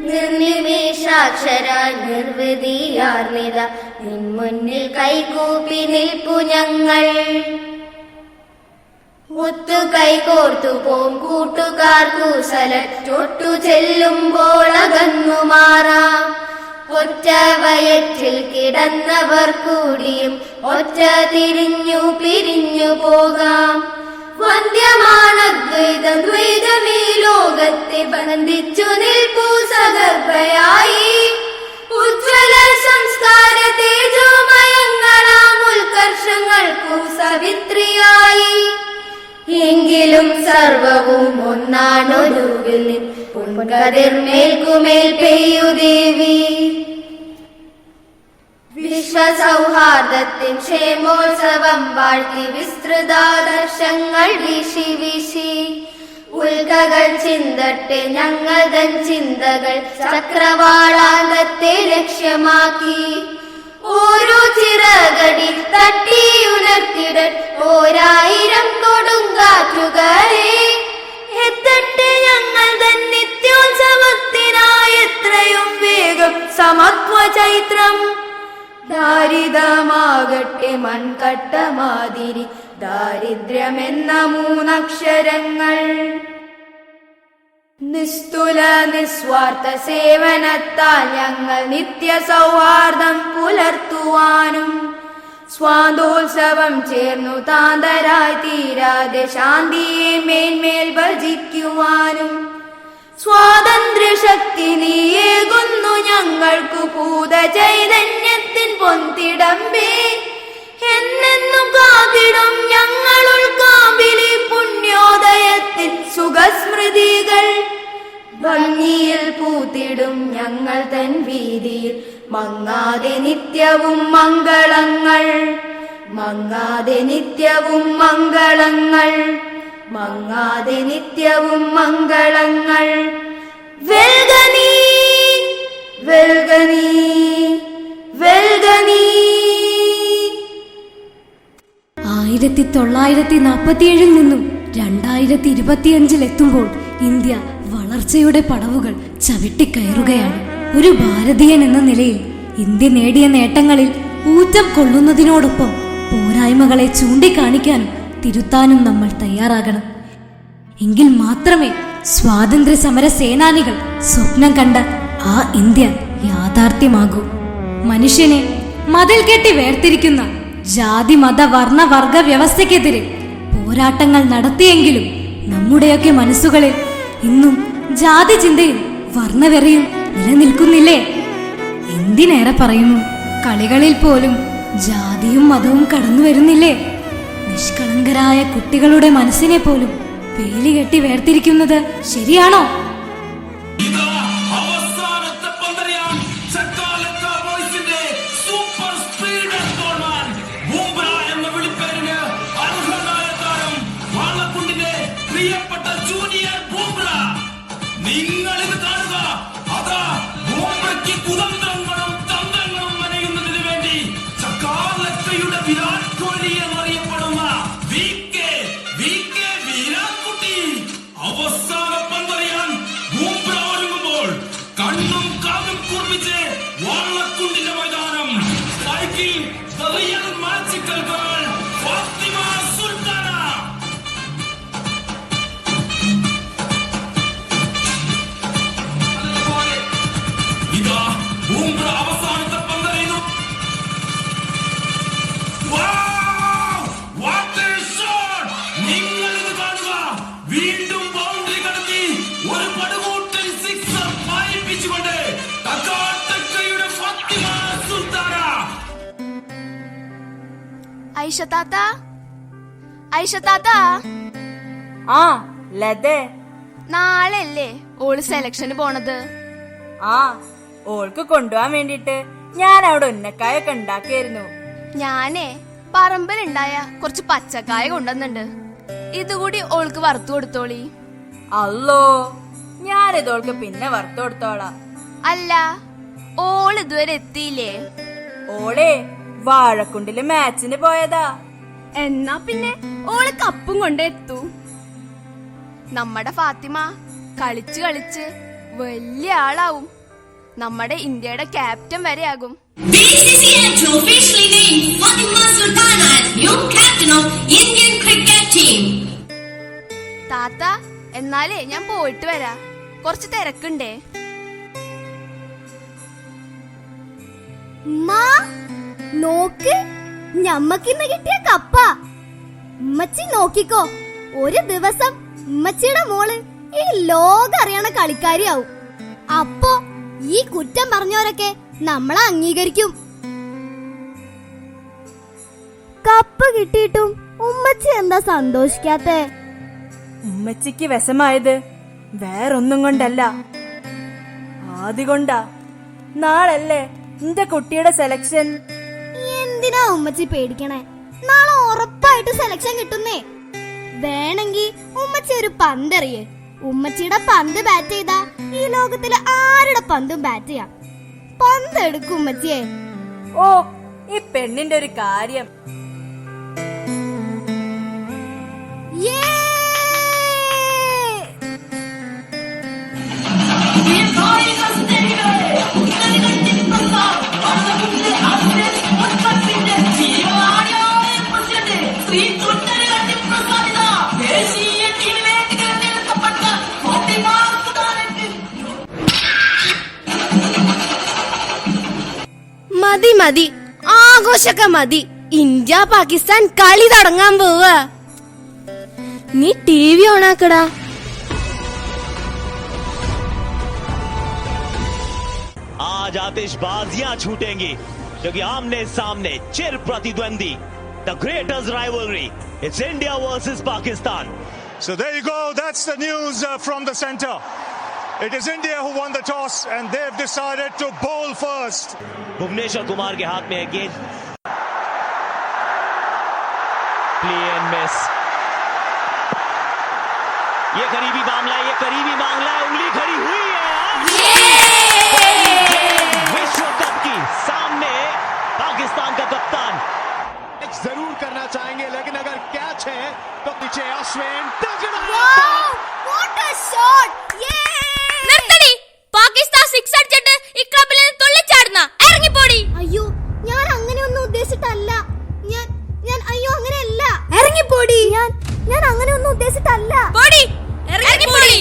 നിർനിമേഷാക്ഷര നിർവൃതിയാർന്നിത നിൻ മുന്നിൽ കൈകൂപ്പി നിൽപ്പു ഞങ്ങൾ. ഒത്തു കൈകോർത്തു പോം കൂട്ടുകാർ കൂസലൊട്ടു ചെല്ലുമ്പോൾ അകന്നു മാറാം. ഒറ്റ വയറ്റിൽ കിടന്നവർ കൂടിയും ഒറ്റ തിരിഞ്ഞു പിരിഞ്ഞു പോകാം. വന്ധ്യമാണദ്വൈതം ദ്വൈതമീ ലോകത്തെ ബന്ധിച്ചു നിൽപ്പൂ സഗർഭയായി. ഉജ്ജ്വല സംസ്കാര തേജോമയങ്ങളാം ഉത്കർഷങ്ങൾക്കു സവിത്രിയായി. എങ്കിലും സർവവും ഒന്നാണൊരുവിൽ നിൻ പൊൻകതിർമേൽക്കുമേൽ പെയ്യുദേവി. വിശ്വസൗഹാർദ്ദത്തിൻ ക്ഷേമോത്സവം വാഴ്ത്തി വിസ്തൃതാദർശങ്ങൾ വീശി വീശി. ഉൽക്കകൾ ചിന്തട്ടെ ഞങ്ങൾ തൻ ചിന്തകൾ ചക്രവാളാന്തത്തെ ലക്ഷ്യമാക്കി. ഓരോ ചിറകടി തട്ടിയുണർത്തിട ഓരായിരം കൊടുങ്കാറ്റുകളെ. എത്തട്ടെ ഞങ്ങൾ തൻ നിത്യോത്സവത്തിനായി എത്രയും വേഗം സമത്വ ചൈത്രം. ദാരിദ്ര്യമാകട്ടെ മൺകട്ട മാതിരി ദാരിദ്ര്യമെന്ന മൂന്നക്ഷരങ്ങൾ. നിസ്തുല നിസ്വാർത്ഥ സേവനത്താൽ ഞങ്ങൾ നിത്യ സൗഹാർദ്ദം പുലർത്തുവാനും സ്വാതോത്സവം ചേർന്നു താന്തരായി തീരാതെ ശാന്തിയെ മേന്മേൽ ഭജിക്കുവാനും. സ്വാതന്ത്ര്യ ശക്തി നീയേകുന്നു ഞങ്ങൾക്കു ഭൂത ചൈതന്യത്തിൻ പൊന്തിടമ്പേ. എന്നെന്നും കാത്തിടും ഞങ്ങളുൾ കാമ്പിലി പുണ്യോദയത്തിൻ സുഖസ്മൃതികൾ. ഭംഗിയിൽ പൂത്തിടും ഞങ്ങൾ തൻ വീതിയിൽ മങ്ങാതെ നിത്യവും മംഗളങ്ങൾ. മങ്ങാതെ നിത്യവും മംഗളങ്ങൾ. മങ്ങാതെ നിത്യവും മംഗളങ്ങൾ. വെൽഗനീ വെൽഗനീ വെൽഗനീ. 1947 നിന്നും 2025 എത്തുമ്പോൾ ഇന്ത്യ വളർച്ചയുടെ പടവുകൾ ചവിട്ടിക്കയറുകയാണ്. ഒരു ഭാരതീയൻ എന്ന നിലയിൽ ഇന്ത്യ നേടിയ നേട്ടങ്ങളിൽ ഊറ്റം കൊള്ളുന്നതിനോടൊപ്പം പോരായ്മകളെ ചൂണ്ടിക്കാണിക്കാനും തിരുത്താനും നമ്മൾ തയ്യാറാകണം. എങ്കിൽ മാത്രമേ സ്വാതന്ത്ര്യ സമര സേനാനികൾ സ്വപ്നം കണ്ട ആ ഇന്ത്യ യാഥാർത്ഥ്യമാകൂ. മനുഷ്യനെ മതിൽ കെട്ടി വേർതിരിക്കുന്ന ജാതി മത വർണ്ണ വർഗ വ്യവസ്ഥയ്ക്കെതിരെ പോരാട്ടങ്ങൾ നടത്തിയെങ്കിലും നമ്മുടെയൊക്കെ മനസ്സുകളിൽ ഇന്നും ജാതി ചിന്തയും വർണ്ണവെറിയും നിലനിൽക്കുന്നില്ലേ? എന്തിനേറെ പറയുന്നു, കളികളിൽ പോലും ജാതിയും മതവും കടന്നു വരുന്നില്ലേ? നിഷ്കളങ്കരായ കുട്ടികളുടെ മനസ്സിനെ പോലും വേലി കെട്ടി വേർതിരിക്കുന്നത് ശരിയാണോ? അവസാന പന്തറിയാൻ ഐഷ താത്ത ആ ലതേ, നാളെ അല്ലേ ഓള് സെലക്ഷന് പോണത്? ആ ഓൾക്ക് കൊണ്ടുപോവാൻ വേണ്ടിട്ട് ഞാൻ അവിടെ ഉന്നക്കായൊക്കെ ഉണ്ടാക്കിയായിരുന്നു. ഞാനേ പറമ്പിലുണ്ടായ കുറച്ച് പച്ചക്കായ കൊണ്ടുവന്നുണ്ട്. ഇതുകൂടി ഓൾക്ക് വറുത്തു കൊടുത്തോളി. അല്ലോ, ഞാനിതോൾക്ക് പിന്നെ വറുത്തു കൊടുത്തോളാം. അല്ല, ഓള് ഇതുവരെ എത്തിയില്ലേ? ഓളെ വാഴക്കുണ്ടില് മാച്ചിന് പോയതാ. എന്നാ പിന്നെ ഓള് കപ്പും കൊണ്ട് എത്തൂ. നമ്മടെ ഫാത്തിമ കളിച്ച് കളിച്ച് വലിയ ആളാവും. നമ്മുടെ ഇന്ത്യയുടെ ക്യാപ്റ്റൻ വരെ ആകും. താത്ത, എന്നാലേ ഞാൻ പോയിട്ട് വരാ, കുറച്ച് തിരക്കുണ്ടേ. നോക്ക്, ഞമ്മക്കിന്ന് കിട്ടിയ കപ്പ. ഉമ്മച്ചി നോക്കിക്കോ, ഒരു ദിവസം ഉമ്മച്ചിയുടെ മോള് ഈ ലോകം അറിയണ കളിക്കാരിയാവും. അപ്പോ ഈ കുറ്റം പറഞ്ഞവരൊക്കെ നമ്മളെ അംഗീകരിക്കും. കപ്പ് കിട്ടിയിട്ടും ഉമ്മച്ചി എന്താ സന്തോഷിക്കാത്തെ? ഉമ്മച്ചിക്ക് വിഷമായത് വേറൊന്നും കൊണ്ടല്ല, ആദ്യകൊണ്ടാ. നാളല്ലേ എന്റെ കുട്ടിയുടെ സെലക്ഷൻ. എന്തിനാ ഉമ്മച്ചി പേടിക്കണേ? നാളെ ഉറപ്പായിട്ട് സെലക്ഷൻ കിട്ടുന്നേ. വേണമെങ്കി ഉമ്മച്ചി ഒരു പന്തെറിയേ. ഉമ്മച്ചിയുടെ പന്ത് ബാറ്റ് ചെയ്താ ഈ ലോകത്തിലെ ആരുടെ പന്തും ബാറ്റ് ചെയ്യാം. പന്ത് എടുക്കും ഉമ്മച്ചിയെ. ഓ, ഈ പെണ്ണിന്റെ ഒരു കാര്യം. മതി മതി, ആഘോഷൊക്കെ മതി. ഇന്ത്യ പാകിസ്ഥാൻ കളി തുടങ്ങാൻ പോവാ. നീ TV ഓണാക്കടാ. आज आतिशबाजियां छूटेंगी क्योंकि आमने सामने चिर प्रतिद्वंदी, the greatest rivalry, it's India versus Pakistan. So there you go, that's the news from the center. It is India who won the toss and they've decided to bowl first. Bhuvneshwar Kumar के हाथ में है गेंद, प्ले एंड मिस. ये करीबी मामला है, ये करीबी मामला है, उंगली खड़ी हुई है. विश्व कप की सामने पाकिस्तान का कप्तान जरूर करना चाहेंगे, लेकिन अगर कैच है तो पीछे अश्विन. പാകിസ്ഥാൻ 6 അടിച്ചിട്ട് ഈ ക്ലബിൽ നിന്ന് തുള്ളിച്ചാടുന്ന ഇറങ്ങിപ്പോടി. അയ്യോ, ഞാൻ അങ്ങനെയൊന്നും ഉദ്ദേശിച്ചിട്ടല്ല. ഞാൻ അയ്യോ അങ്ങനെയല്ല. ഇറങ്ങിപ്പോടി. ഞാൻ അങ്ങനെയൊന്നും ഉദ്ദേശിച്ചിട്ടല്ല. പോടി, ഇറങ്ങിപ്പോടി.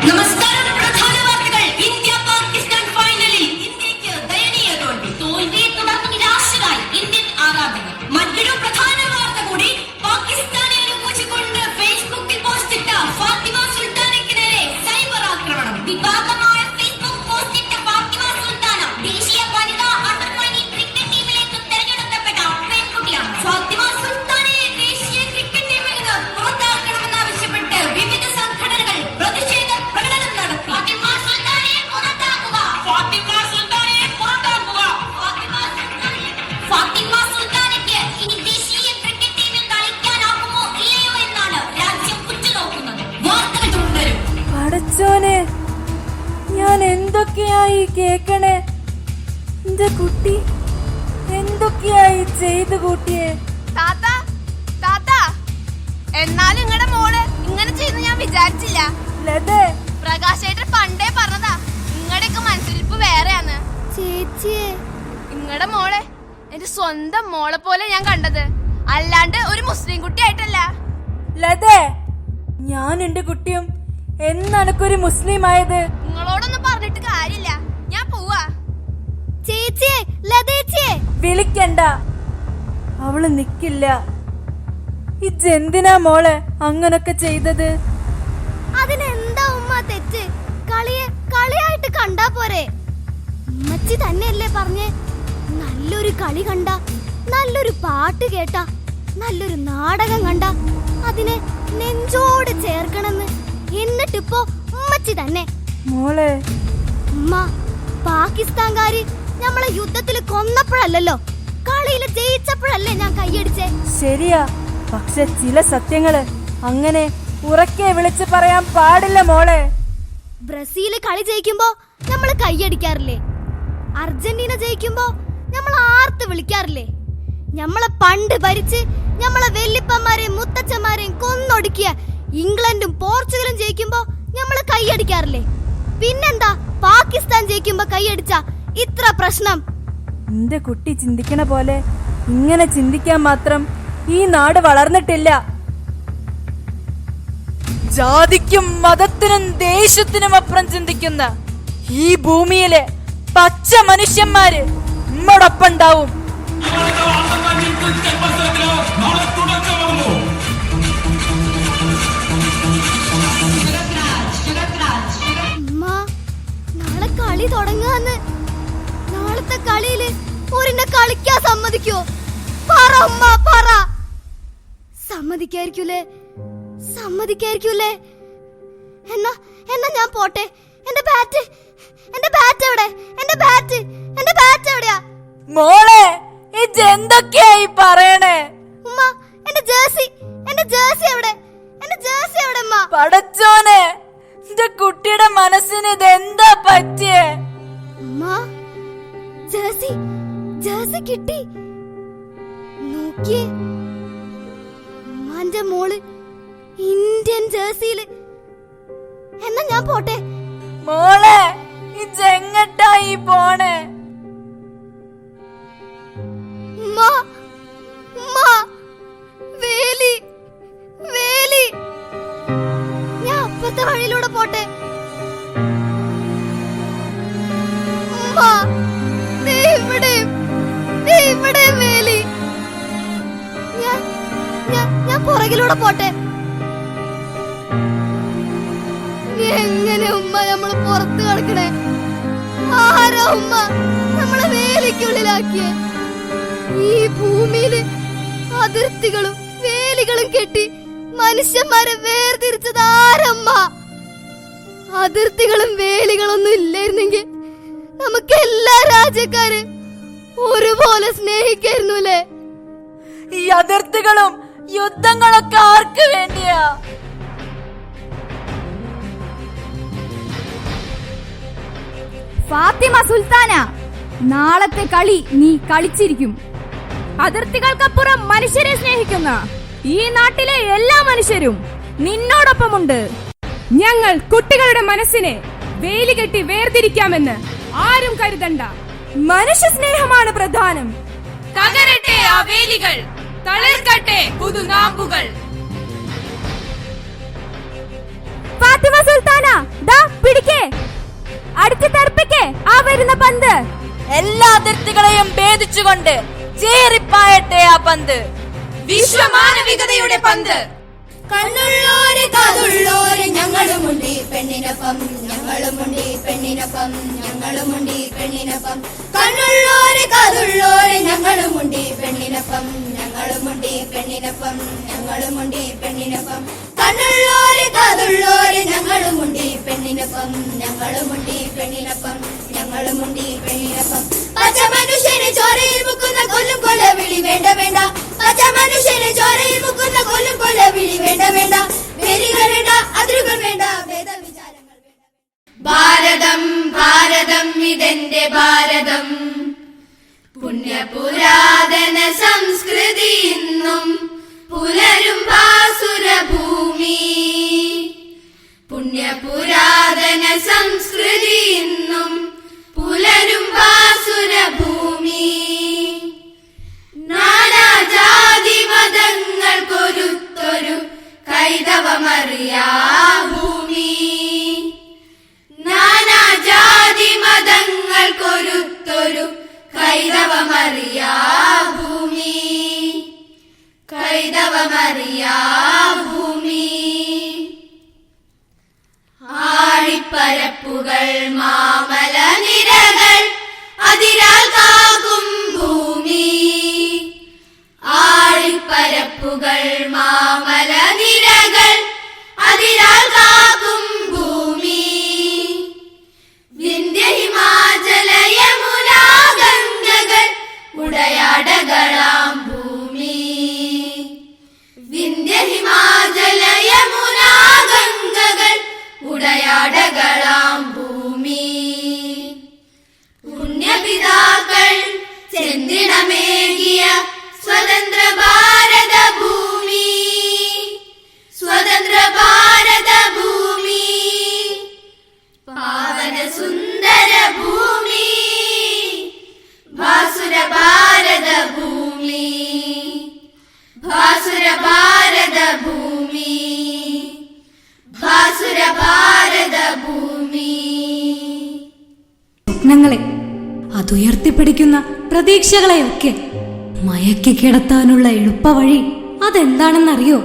നമസ്കാരം, പ്രധാന വാർത്തകൾ. ഇന്ത്യ പാകിസ്ഥാൻ ഫൈനലിൽ ഇന്ത്യക്ക് ദയനീയ തോൽവി. തോൽവിയെ തുടർന്ന് നിരാശരായി ഇന്ത്യൻ ആരാധകർ. മറ്റൊരു പ്രധാന വാർത്ത കൂടി. പാകിസ്ഥാനെ അനുകൂലിച്ചുകൊണ്ട് ഫേസ്ബുക്കിൽ പോസ്റ്റിട്ട ഫാത്തിമ സുൽത്താനയ്ക്ക് നേരെ സൈബർ ആക്രമണം. വിവാദമായ ഫേസ്ബുക്ക് പോസ്റ്റിട്ട ഫാത്തിമ സുൽത്താന ദേശീയ വനിതാ അണ്ടർ-20 ക്രിക്കറ്റ് ടീമിലേക്ക് തെരഞ്ഞെടുക്കപ്പെട്ട പെൺകുട്ടിയാണ്. ഫാത്തിമ സുൽത്താനെ ദേശീയ ക്രിക്കറ്റ് ടീമിൽ നിന്ന് പുറത്താക്കണമെന്നാവശ്യപ്പെട്ട് വിവിധ സംഘടനകൾ പ്രതിഷേധ പ്രകടനം നടത്തി. ഫാത്തിമ സുൽത്താനെ പുറത്താക്കുക, ഫാത്തിമ സുൽത്താനെ പുറത്താക്കുക, ഫാത്തിമ സുൽത്താനയ്ക്ക് ഇനി ദേശീയ ക്രിക്കറ്റ് ടീമിൽ കളിക്കാനാകുമോ ഇല്ലയോ എന്നാണ് രാജ്യം ഉറ്റുനോക്കുന്നത്. വാർത്തകൾ തുടരും. പടച്ചോനെ, ഞാൻ എന്തൊക്കെയായി കേക്കണേ? എന്റെ കുട്ടി എന്തൊക്കെയായി ചെയ്തു കൂട്ടിയേ? താത്ത, എന്നാലും നിങ്ങളുടെ മോള് ഇങ്ങനെ ചെയ്യുന്ന ഞാൻ വിചാരിച്ചില്ല. ലതേ, പ്രകാശേട്ടൻ പണ്ടേ പറഞ്ഞതാ നിങ്ങളുടെയൊക്കെ മനസ്സിലിപ്പ് വേറെയാണ്. ചേച്ചിയെ, നിങ്ങളുടെ മോളെ എന്റെ സ്വന്തം മോളെ പോലെ ഞാൻ കണ്ടത്, അല്ലാണ്ട് ഒരു മുസ്ലിം കുട്ടിയായിട്ടല്ല. ലതേ, ഞാൻ എന്റെ കുട്ടിയും എന്നനക്കൊരു മുസ്ലിം ആയത്? നിങ്ങളോടൊന്നും പറഞ്ഞിട്ട് കാര്യമില്ല, ഞാൻ പോവാ. ചേച്ചിയെ, ലതേച്ചിയെ വിളിക്കണ്ട, അവള് നിക്കില്ല. ഇതെന്തിനാ മോളെ അങ്ങനൊക്കെ ചെയ്തത്? അതിനെന്താ ഉമ്മ തെറ്റ്? കളിയെ കളിയായിട്ട് കണ്ടാ പോരെ? ഉമ്മച്ചി തന്നെയല്ലേ പറഞ്ഞേ നല്ലൊരു കളി കണ്ട, നല്ലൊരു പാട്ട് കേട്ട, നല്ലൊരു നാടകം കണ്ട അതിനെ നെഞ്ചോട് ചേർക്കണമെന്ന്. എന്നിട്ടിപ്പോ ഉമ്മച്ചി തന്നെ. മോളെ ഉമ്മ, പാകിസ്ഥാൻകാര് നമ്മളെ യുദ്ധത്തിൽ കൊന്നപ്പോഴല്ലോ, കളിയില് ജയിച്ചപ്പോഴല്ലേ ഞാൻ കൈയടിച്ചേ. ശരിയാ, പക്ഷെ ചില സത്യങ്ങള് അങ്ങനെ ഉറക്കെ വിളിച്ചു പറയാൻ പാടില്ല മോളെ. ബ്രസീല് കളി ജയിക്കുമ്പോ നമ്മള് കൈയടിക്കാറില്ലേ? അർജന്റീന ജയിക്കുമ്പോ നമ്മൾ ആർത്ത് വിളിക്കാറില്ലേ? നമ്മളെ പണ്ട് ഭരിച്ച് നമ്മളെ വെല്ലിപ്പന്മാരെയും മുത്തച്ഛന്മാരെയും കൊന്നൊടുക്കിയ ഇംഗ്ലണ്ടും പോർച്ചുഗലും ജയിക്കുമ്പോ നമ്മള് കൈയടിക്കാറില്ലേ? പിന്നെന്താ പാകിസ്ഥാൻ ജയിക്കുമ്പോ കൈയടിച്ച ഇത്ര പ്രശ്നം? എന്റെ കുട്ടി ചിന്തിക്കണ പോലെ ഇങ്ങനെ ചിന്തിക്കാൻ മാത്രം ഈ നാട് വളർന്നിട്ടില്ല. ജാതിക്കും മതത്തിനും ദേശത്തിനും അപ്പുറം ചിന്തിക്കുന്ന ഈ ഭൂമിയിലെ പച്ച മനുഷ്യന്മാര് നമ്മോടൊപ്പം ഉണ്ടാവും. നാളെ കളി തുടങ്ങാന്ന്. നാളത്തെ കളിയില് ഒരെന്നെ കളിക്കാൻ സമ്മതിക്കോ? പറ ഉമ്മ, പറ. സമ്മതിക്കായിരിക്കൂലേ? സമ്മതിക്കായിരിക്കൂലേ? എന്നാ ഞാൻ പോട്ടെ. എന്റെ ബാറ്റ് എവിടെ? എന്റെ ബാറ്റ് എവിടെയാ? മോളെ ഇതെന്തൊക്കെയായി പറയണേ? ഉമ്മ, എന്റെ ജേഴ്സി എവിടെ? എന്റെ ജേഴ്സി എവിടെ ഉമ്മ? പടച്ചോനെ, എന്റെ കുട്ടിയുടെ മനസ്സിന് ഇതെന്താ പറ്റിയേ? ഉമ്മ, ജേഴ്സി കിട്ടി. നോക്കിയേ, ഉമ്മാന്റെ മോള് ഇന്ത്യൻ ജേഴ്സിയില്. എന്നാ ഞാൻ പോട്ടെ. മോളെ ഇതെങ്ങട്ടായി പോണേ? വേലി, ഞാൻ അപ്പത്തെ വഴിയിലൂടെ പോട്ടെ. ഇവിടെ വേലി. ഞാൻ പുറകിലൂടെ പോട്ടെ. എങ്ങനെ ഉമ്മ നമ്മള് പുറത്ത് കിടക്കണേ? ആരാ ഉമ്മ നമ്മളെ വേലിക്കുള്ളിലാക്കിയേ? ഈ ഭൂമിയില് അതിർത്തികളും വേലികളും കെട്ടി മനുഷ്യന്മാരെ വേർതിരിച്ചത് ആരമ്മ? അതിർത്തികളും വേലികളൊന്നും ഇല്ലായിരുന്നെങ്കിൽ നമുക്ക് എല്ലാ രാജ്യക്കാര് ഒരുപോലെ സ്നേഹിക്കായിരുന്നുല്ലേ? ഈ അതിർത്തികളും യുദ്ധങ്ങളൊക്കെ ആർക്ക് വേണ്ടിയാ? ഫാത്തിമ സുൽത്താന, നാളത്തെ കളി നീ കളിച്ചിരിക്കും. അതിർത്തികൾക്കപ്പുറം മനുഷ്യരെ സ്നേഹിക്കുന്ന ഈ നാട്ടിലെ എല്ലാ മനുഷ്യരും നിന്നോടൊപ്പമുണ്ട്. ഞങ്ങൾ കുട്ടികളുടെ മനസ്സിനെ വേലികെട്ടി വേർതിരിക്കാമെന്ന് ആരും കരുതണ്ട. മനുഷ്യ സ്നേഹമാണ് പ്രധാനം. തകരട്ടെ ആ വേലികൾ, തളിർക്കട്ടെ പുതുനാമ്പുകൾ. ഫാത്തിമ സുൽത്താന, ദാ പിടിക്കേ, അടുത്ത് തെറിപ്പിക്കേ ആ വരുന്ന പന്ത്. എല്ലാ അതിർത്തികളെയും ഭേദിച്ചുകൊണ്ട് ചേറിപ്പായട്ടെ ആ പന്ത്, വിശ്വമാനവികതയുടെ പന്ത്. കണ്ണുള്ളോര് കാതുള്ളോര് ഞങ്ങളുമുണ്ട് പെണ്ണിനൊപ്പം, ഞങ്ങളുമുണ്ട് പെണ്ണിനൊപ്പം, ഞങ്ങളുമുണ്ട് പെണ്ണിനൊപ്പം. കണ്ണുള്ളോര് കാതുള്ളോര് ഞങ്ങളുമുണ്ട് പെണ്ണിനൊപ്പം, ഞങ്ങളുമുണ്ട് പെണ്ണിനൊപ്പം, ഞങ്ങളുമുണ്ട് പെണ്ണിനൊപ്പം. കണ്ണുള്ളോര് കാതുള്ളോര് ഞങ്ങളുമുണ്ട് പെണ്ണിനൊപ്പം, ഞങ്ങളുമുണ്ട് പെണ്ണിനൊപ്പം, ഞങ്ങളുമുണ്ട് പെണ്ണിനൊപ്പം. പച്ച മനുഷ്യന് ചോരയിൽ മുക്കുന്ന കൊല്ലും കൊല വിളി വേണ്ട വേണ്ട. പച്ച മനുഷ്യന് ചോരയിൽ മുക്കുന്ന കൊല്ലും കൊല വിളി വേണ്ട വേണ്ട. പേരുകൾ വേണ്ട, അതിരുകൾ വേണ്ട, ഭേദവിചാരങ്ങൾ വേണ്ട. ഭാരതം ഭാരതം ഇതെന്റെ ഭാരതം, പുണ്യപുരാതന സംസ്കൃതി ഇന്നും പുലരും ഭാസുരഭൂമി. പുണ്യപുരാതന സംസ്കൃതി ഇന്നും പുലരും ഭാസുരഭൂമി. നാനാജാതി മതങ്ങൾക്കൊരുത്തൊരു കൈതവമറിയാ ഭൂമി. നാനാജാതി മതങ്ങൾക്കൊരുത്തൊരു കൈതവമറിയാ ഭൂമി, കൈതവമറിയാ ഭൂമി. ആഴിപ്പരപ്പുകൾ മാമല നിരകൾ അതിരാൽ കാക്കും ഭൂമി. ആഴിപ്പരപ്പുകൾ മാമല നിരകൾ അതിരാൽ കാക്കും ഭൂമി. വിന്ധ്യ ഹിമാചല യമുന ഗംഗകൾ ഉടയാടകളാം ഭൂമി. വിന്ധ്യ ഹിമാചല യമുന ഗംഗകൾ ഉടയാടകളാം ഭൂമി. പുണ്യപിതാക്കൾ ചെന്തിടമേകിയ സ്വതന്ത്ര ഭാരത ഭൂമി. സ്വതന്ത്ര ഭാരത ഭൂമി. പാവന സുന്ദര ഭൂമി. ഭാസുര ഭാരത ഭൂമി. ഭാസുര ഭാരത ഭൂമി. ഭാസുര ഭാരത ഭൂമി. സ്വപ്നങ്ങളെ, അതുയർത്തിപ്പിടിക്കുന്ന പ്രതീക്ഷകളെയൊക്കെ മയക്കി കിടത്താനുള്ള എളുപ്പവഴി അതെന്താണെന്നറിയോ?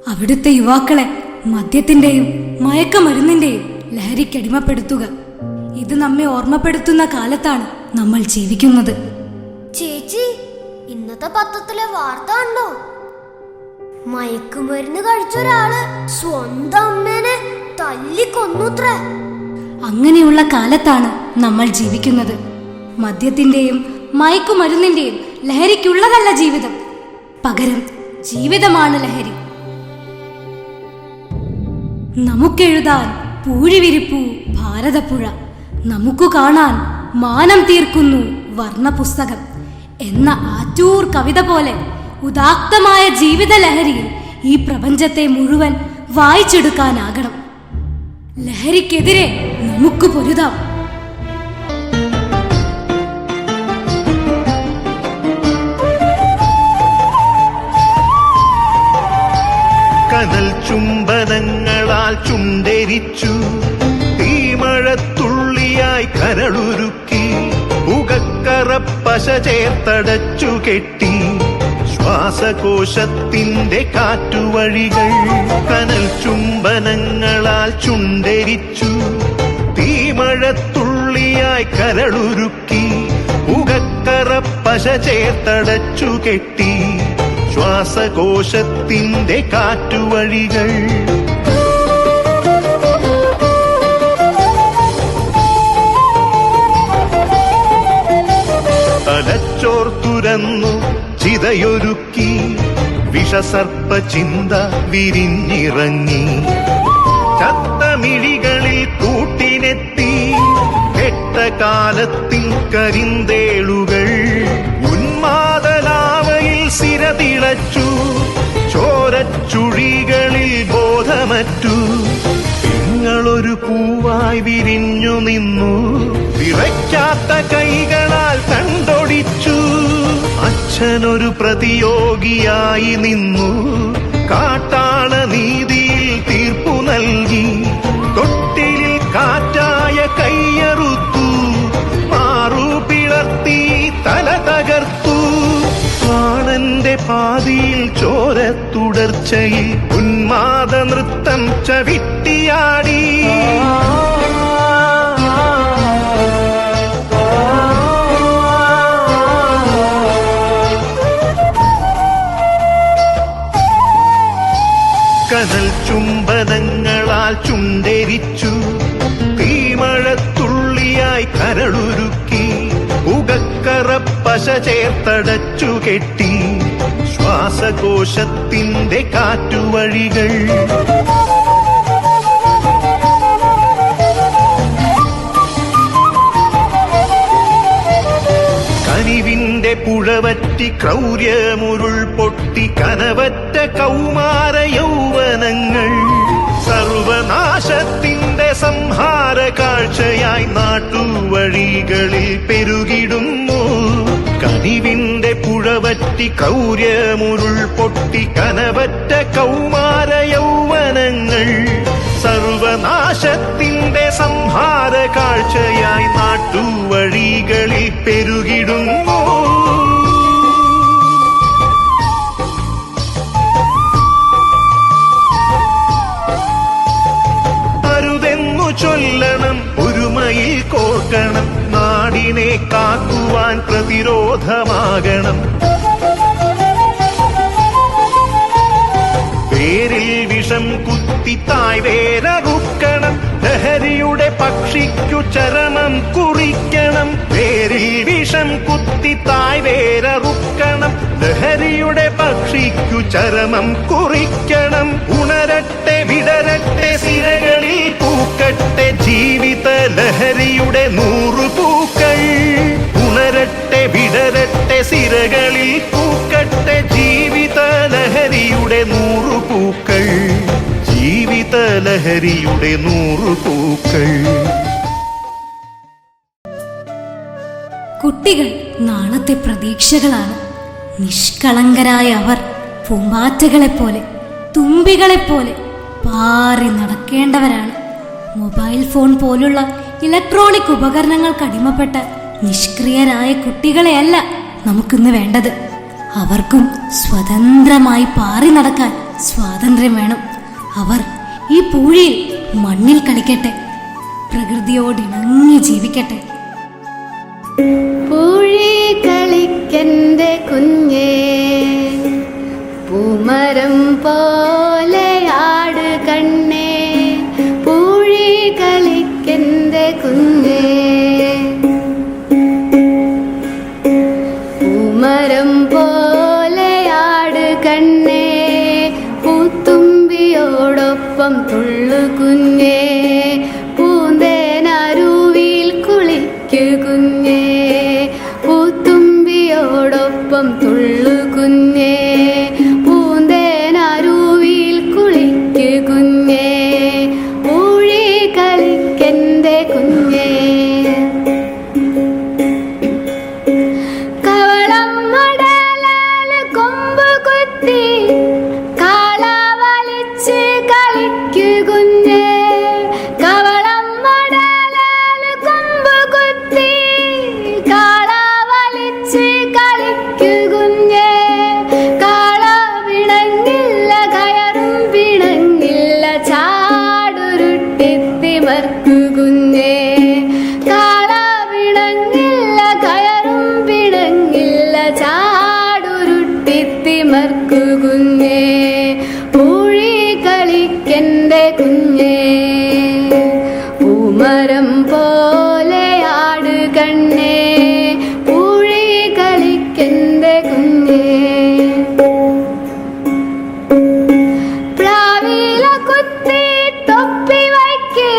അവിടുത്തെ യുവാക്കളെ മദ്യത്തിന്റെയും മയക്കമരുന്നിന്റെയും ലഹരിക്കടിമപ്പെടുത്തുക. ഇത് നമ്മെ ഓർമ്മപ്പെടുത്തുന്ന കാലത്താണ് നമ്മൾ ജീവിക്കുന്നത്. ചേച്ചി, ഇന്നത്തെ പത്രത്തിലെ വാർത്ത കണ്ടോ? മയക്കുമരുന്ന് കഴിച്ചൊരാള് സ്വന്തം അമ്മേനെ തല്ലിക്കൊന്നുത്രേ. അങ്ങനെയുള്ള കാലത്താണ് നമ്മൾ ജീവിക്കുന്നത്. മദ്യത്തിന്റെയും മയക്കുമരുന്നിന്റെയും ലഹരിക്കുള്ളതല്ല ജീവിതം, പകരം ജീവിതമാണ് ലഹരി. നമുക്കെഴുതാൻ പൂഴിവിരിപ്പു ഭാരതപ്പുഴ, നമുക്കു കാണാൻ മാനം തീർക്കുന്നു വർണ്ണപുസ്തകം എന്ന ആറ്റൂർ കവിത പോലെ ഉദാത്തമായ ജീവിത ലഹരിയിൽ ഈ പ്രപഞ്ചത്തെ മുഴുവൻ വായിച്ചെടുക്കാനാകണം. ലഹരിക്കെതിരെ നമുക്ക് പൊരുതാം. കനൽ ചുംബനങ്ങളാൽ ചുണ്ടരിച്ചു, തീമഴത്തുള്ളിയായി കരളുരുക്കി, പുകക്കറപ്പശ ചേർത്തടച്ചു കെട്ടി ശ്വാസകോശത്തിന്റെ കാറ്റുവഴികൾ. കനൽ ചുംബനങ്ങളാൽ ചുണ്ടരിച്ചു, തീമഴത്തുള്ളിയായി കരളുരുക്കി, പുകക്കറപ്പശ ചേർത്തടച്ചു കെട്ടി ശ്വാസകോശത്തിന്റെ കാറ്റുവഴികൾ. തലച്ചോർ തുരന്നു ചിതയൊരുക്കി, വിഷസർപ്പ ചിന്ത വിരിഞ്ഞിറങ്ങി, ചത്തമിഴികളിൽ കൂട്ടിനെത്തി, കെട്ട കാലത്തിൻ കരിന്തേളുകൾ. ഉന്മാദലാവയിൽ സിരതിളച്ചു, ചോരച്ചുഴികളിൽ ബോധമറ്റു, നിങ്ങളൊരു പൂവായി വിരിഞ്ഞു നിന്നു, വിറയ്ക്കാത്ത കൈകളാൽ കണ്ടൊടിച്ചു. അച്ഛനൊരു പ്രതിയോഗിയായി നിന്നു, കാട്ടാള നീതിയിൽ തീർപ്പു നൽകി, തൊട്ടിലിൽ കാറ്റായ കൈയറുത്തു, മാറു പിളർത്തി തല തകർത്തു. പ്രാണന്റെ പാതിയിൽ ചോര തുടർച്ചയിൽ ഉന്മാദ നൃത്തം ചവിട്ടിയാടി. കനൽ ചുംബനങ്ങളാൽ ചുണ്ടരിച്ചു, തീമഴത്തുള്ളിയായി കരളുരുക്കി, പുകക്കറപ്പശ ചേർത്തടച്ചു കെട്ടി ശ്വാസകോശത്തിന്റെ കാറ്റുവഴികൾ. കനിവിന്റെ പുഴവറ്റി ക്രൗര്യമുരുൾ പൊട്ടി, കനവറ്റ കൗമാര യൗവനങ്ങൾ സർവനാശത്തിന്റെ സംഹാര കാഴ്ചയായി നാട്ടുവഴികളിൽ പെരുകിടുന്നു. കനിവിന്റെ പുഴവറ്റി ക്രൗര്യമുരുൾ പൊട്ടി, കനവറ്റ കൗമാര യൗവനങ്ങൾ സർവനാശത്തിന്റെ സംഹാര കാഴ്ചയായി നാട്ടുവഴികളിൽ പെരുകിടുന്നു. അരുതെന്ന് ആകണം. വേരിൽ വിഷം കുത്തി തായ് വേരറുക്കണം. ലഹരിയുടെ പക്ഷിക്കു ചരമം കുറിക്കണം. വേരിൽ വിഷം കുത്തി തായ് വേരറുക്കണം. ലഹരിയുടെ പക്ഷിക്കു ചരമം കുറിക്കണം. ഉണരട്ടെ വിടരട്ടെ സിരകളിൽ പൂക്കട്ടെ ജീവിത ലഹരിയുടെ 100 പൂക്കൾ. ഉണരട്ടെ വിടരട്ടെ സിരകളിൽ പൂക്കട്ടെ ജീവിത ലഹരിയുടെ 100 പൂക്കൾ. ജീവിത ലഹരിയുടെ 100 പൂക്കൾ. കുട്ടികൾ നാളത്തെ പ്രതീക്ഷകളാണ്. നിഷ്കളങ്കരായ അവർ പൂമ്പാറ്റകളെപ്പോലെ തുമ്പികളെപ്പോലെ പാറി നടക്കേണ്ടവരാണ്. മൊബൈൽ ഫോൺ പോലുള്ള ഇലക്ട്രോണിക് ഉപകരണങ്ങൾക്കടിമപ്പെട്ട നിഷ്ക്രിയരായ കുട്ടികളെയല്ല നമുക്കിന്ന് വേണ്ടത്. അവർക്കും സ്വതന്ത്രമായി പാറി നടക്കാൻ സ്വാതന്ത്ര്യം വേണം. അവർ ഈ പൂഴിയിൽ മണ്ണിൽ കളിക്കട്ടെ, പ്രകൃതിയോടിണങ്ങി ജീവിക്കട്ടെ. പൂഴി കളിക്കെന്റെ കുഞ്ഞേ, പൂമരം പോലെ ആട് കണ്ണേ. പൂഴി കളിക്കെന്റെ കുഞ്ഞേ, പൂമരം പോലെ ആട് കണ്ണേ. പൂത്തുമ്പിയോടൊപ്പം തുള്ളു കുഞ്ഞേ, പൂന്തേനരുവിൽ കുളിക്കു കുഞ്ഞേ. പൂത്തുമ്പിയോടൊപ്പം തുള്ളു കുഞ്ഞേ, പൂന്തേനരുവിൽ കുളിക്കു കുഞ്ഞേ. പൂഴി കളിക്കെന്റെ കുഞ്ഞേ. കവളം മടലാല് കൊമ്പ് കുത്തി കാള വലിച്ച് കളിക്കു കുഞ്ഞേ. കവളം മടലാല് കൊമ്പ് കുത്തി കാള വലിച്ച് കളിക്കു കുഞ്ഞേ. കാള പിണങ്ങില്ല കയറും പിണങ്ങില്ല ചാടുരുട്ടിത്തിമർക്കു കുഞ്ഞേ. കാള പിണങ്ങില്ല കയറും പിണങ്ങില്ല ചാടുരുട്ടിത്തിമർക്കു കുഞ്ഞേ. പൂഴി കളിക്കെന്റെ കുഞ്ഞേ, പൂമരം പോലെ ആട് കണ്ണേ. പൂഴി കളിക്കെന്റെ കുഞ്ഞേ. പ്ലാവില കുത്തി തൊപ്പി വയ്ക്ക്,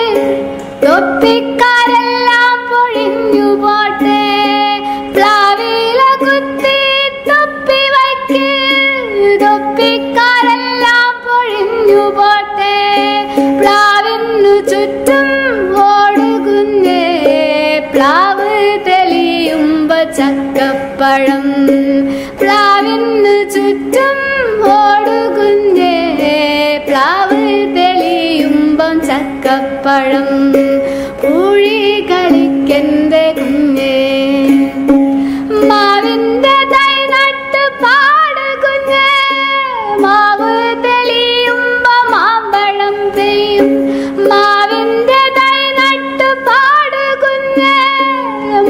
തൊപ്പിക്കാരെല്ലാം പൊഴിഞ്ഞു പോട്ടെ. പ്ലാവില കുത്തി തൊപ്പി വയ്ക്ക്, തൊപ്പിക്കാരെല്ലാം പൊഴിഞ്ഞു പോട്ടെ. പ്ലാവിനു ചുറ്റും ഓടുകുഞ്ഞേ, പ്ലാവ് തെളിയുമ്പോ ചക്കപ്പഴം. പ്ലാവിനു ചുറ്റും ഓടുകുഞ്ഞേ, പ്ലാവ് തെളിയുമ്പം ചക്കപ്പഴം. പൂഴി കളിക്കെന്റെ കുഞ്ഞേ. മാവിന്റെ തൈ നട്ട് പാട് കുഞ്ഞേ, മാവ് തെളിയുമ്പോ മാമ്പഴം പെയ്യും. മാവിന്റെ തൈ നട്ട് പാട് കുഞ്ഞേ,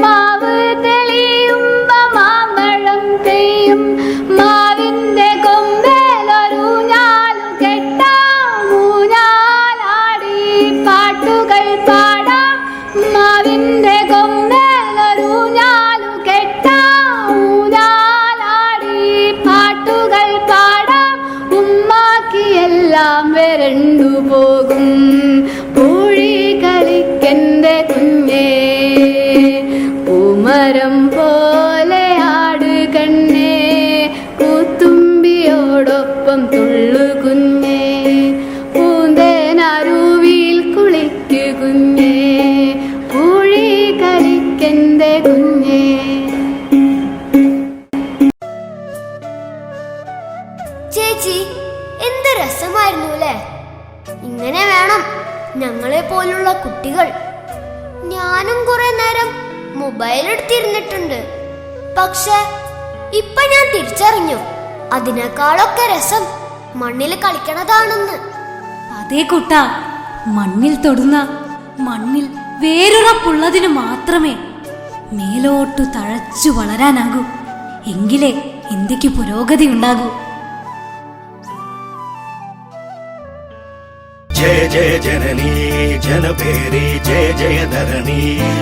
മാവ് തെളിയുമ്പോ മാമ്പഴം പെയ്യും. മാവിന്റെ കൊമ്പേലൊരൂഞ്ഞാലു കെട്ടാം, ഊഞ്ഞാലാടി പാട്ടുകൾ പാടാം. മാവിന്റെ കൊമ്പേലൊരൂഞ്ഞാലു കെട്ടാം, ഊഞ്ഞാലാടി പാട്ടുകൾ പാടാം. ഉമ്മാക്കിയെല്ലാം വരണ്ടു പോകും. പൂഴി കളിക്കെന്റെ കുഞ്ഞേ, പൂമരം പോലെ ആട് കണ്ണേ. പൂത്തുമ്പിയോടൊപ്പം തുള്ളു കുഞ്ഞേ, പൂന്തേനരുവിൽ കുളിക്കു കുഞ്ഞേ. പൂഴി കളിക്കെന്റെ കുഞ്ഞേ. ചേച്ചി, എന്ത് രസമായിരുന്നു അല്ലേ? ഇങ്ങനെ വേണം ഞങ്ങളെ പോലുള്ള കുട്ടികൾ. ഞാനും കുറെ നേരം മൊബൈൽ എടുത്തിരുന്നിട്ടുണ്ട്. പക്ഷെ ഇപ്പൊ ഞാൻ തിരിച്ചറിഞ്ഞു, അതിനേക്കാളൊക്കെ രസം മണ്ണിൽ കളിക്കണതാണെന്ന്. അതേ കുട്ടാ, മണ്ണിൽ തൊടുന്ന, മണ്ണിൽ വേരുറപ്പുള്ളതിന് മാത്രമേ മേലോട്ടു തഴച്ചു വളരാനാകൂ. എങ്കിലേ ഇന്ത്യക്ക് പുരോഗതി ഉണ്ടാകൂ. ജയ ജയ ജനനീ ജനപേരി ജയ ജയ ധരണി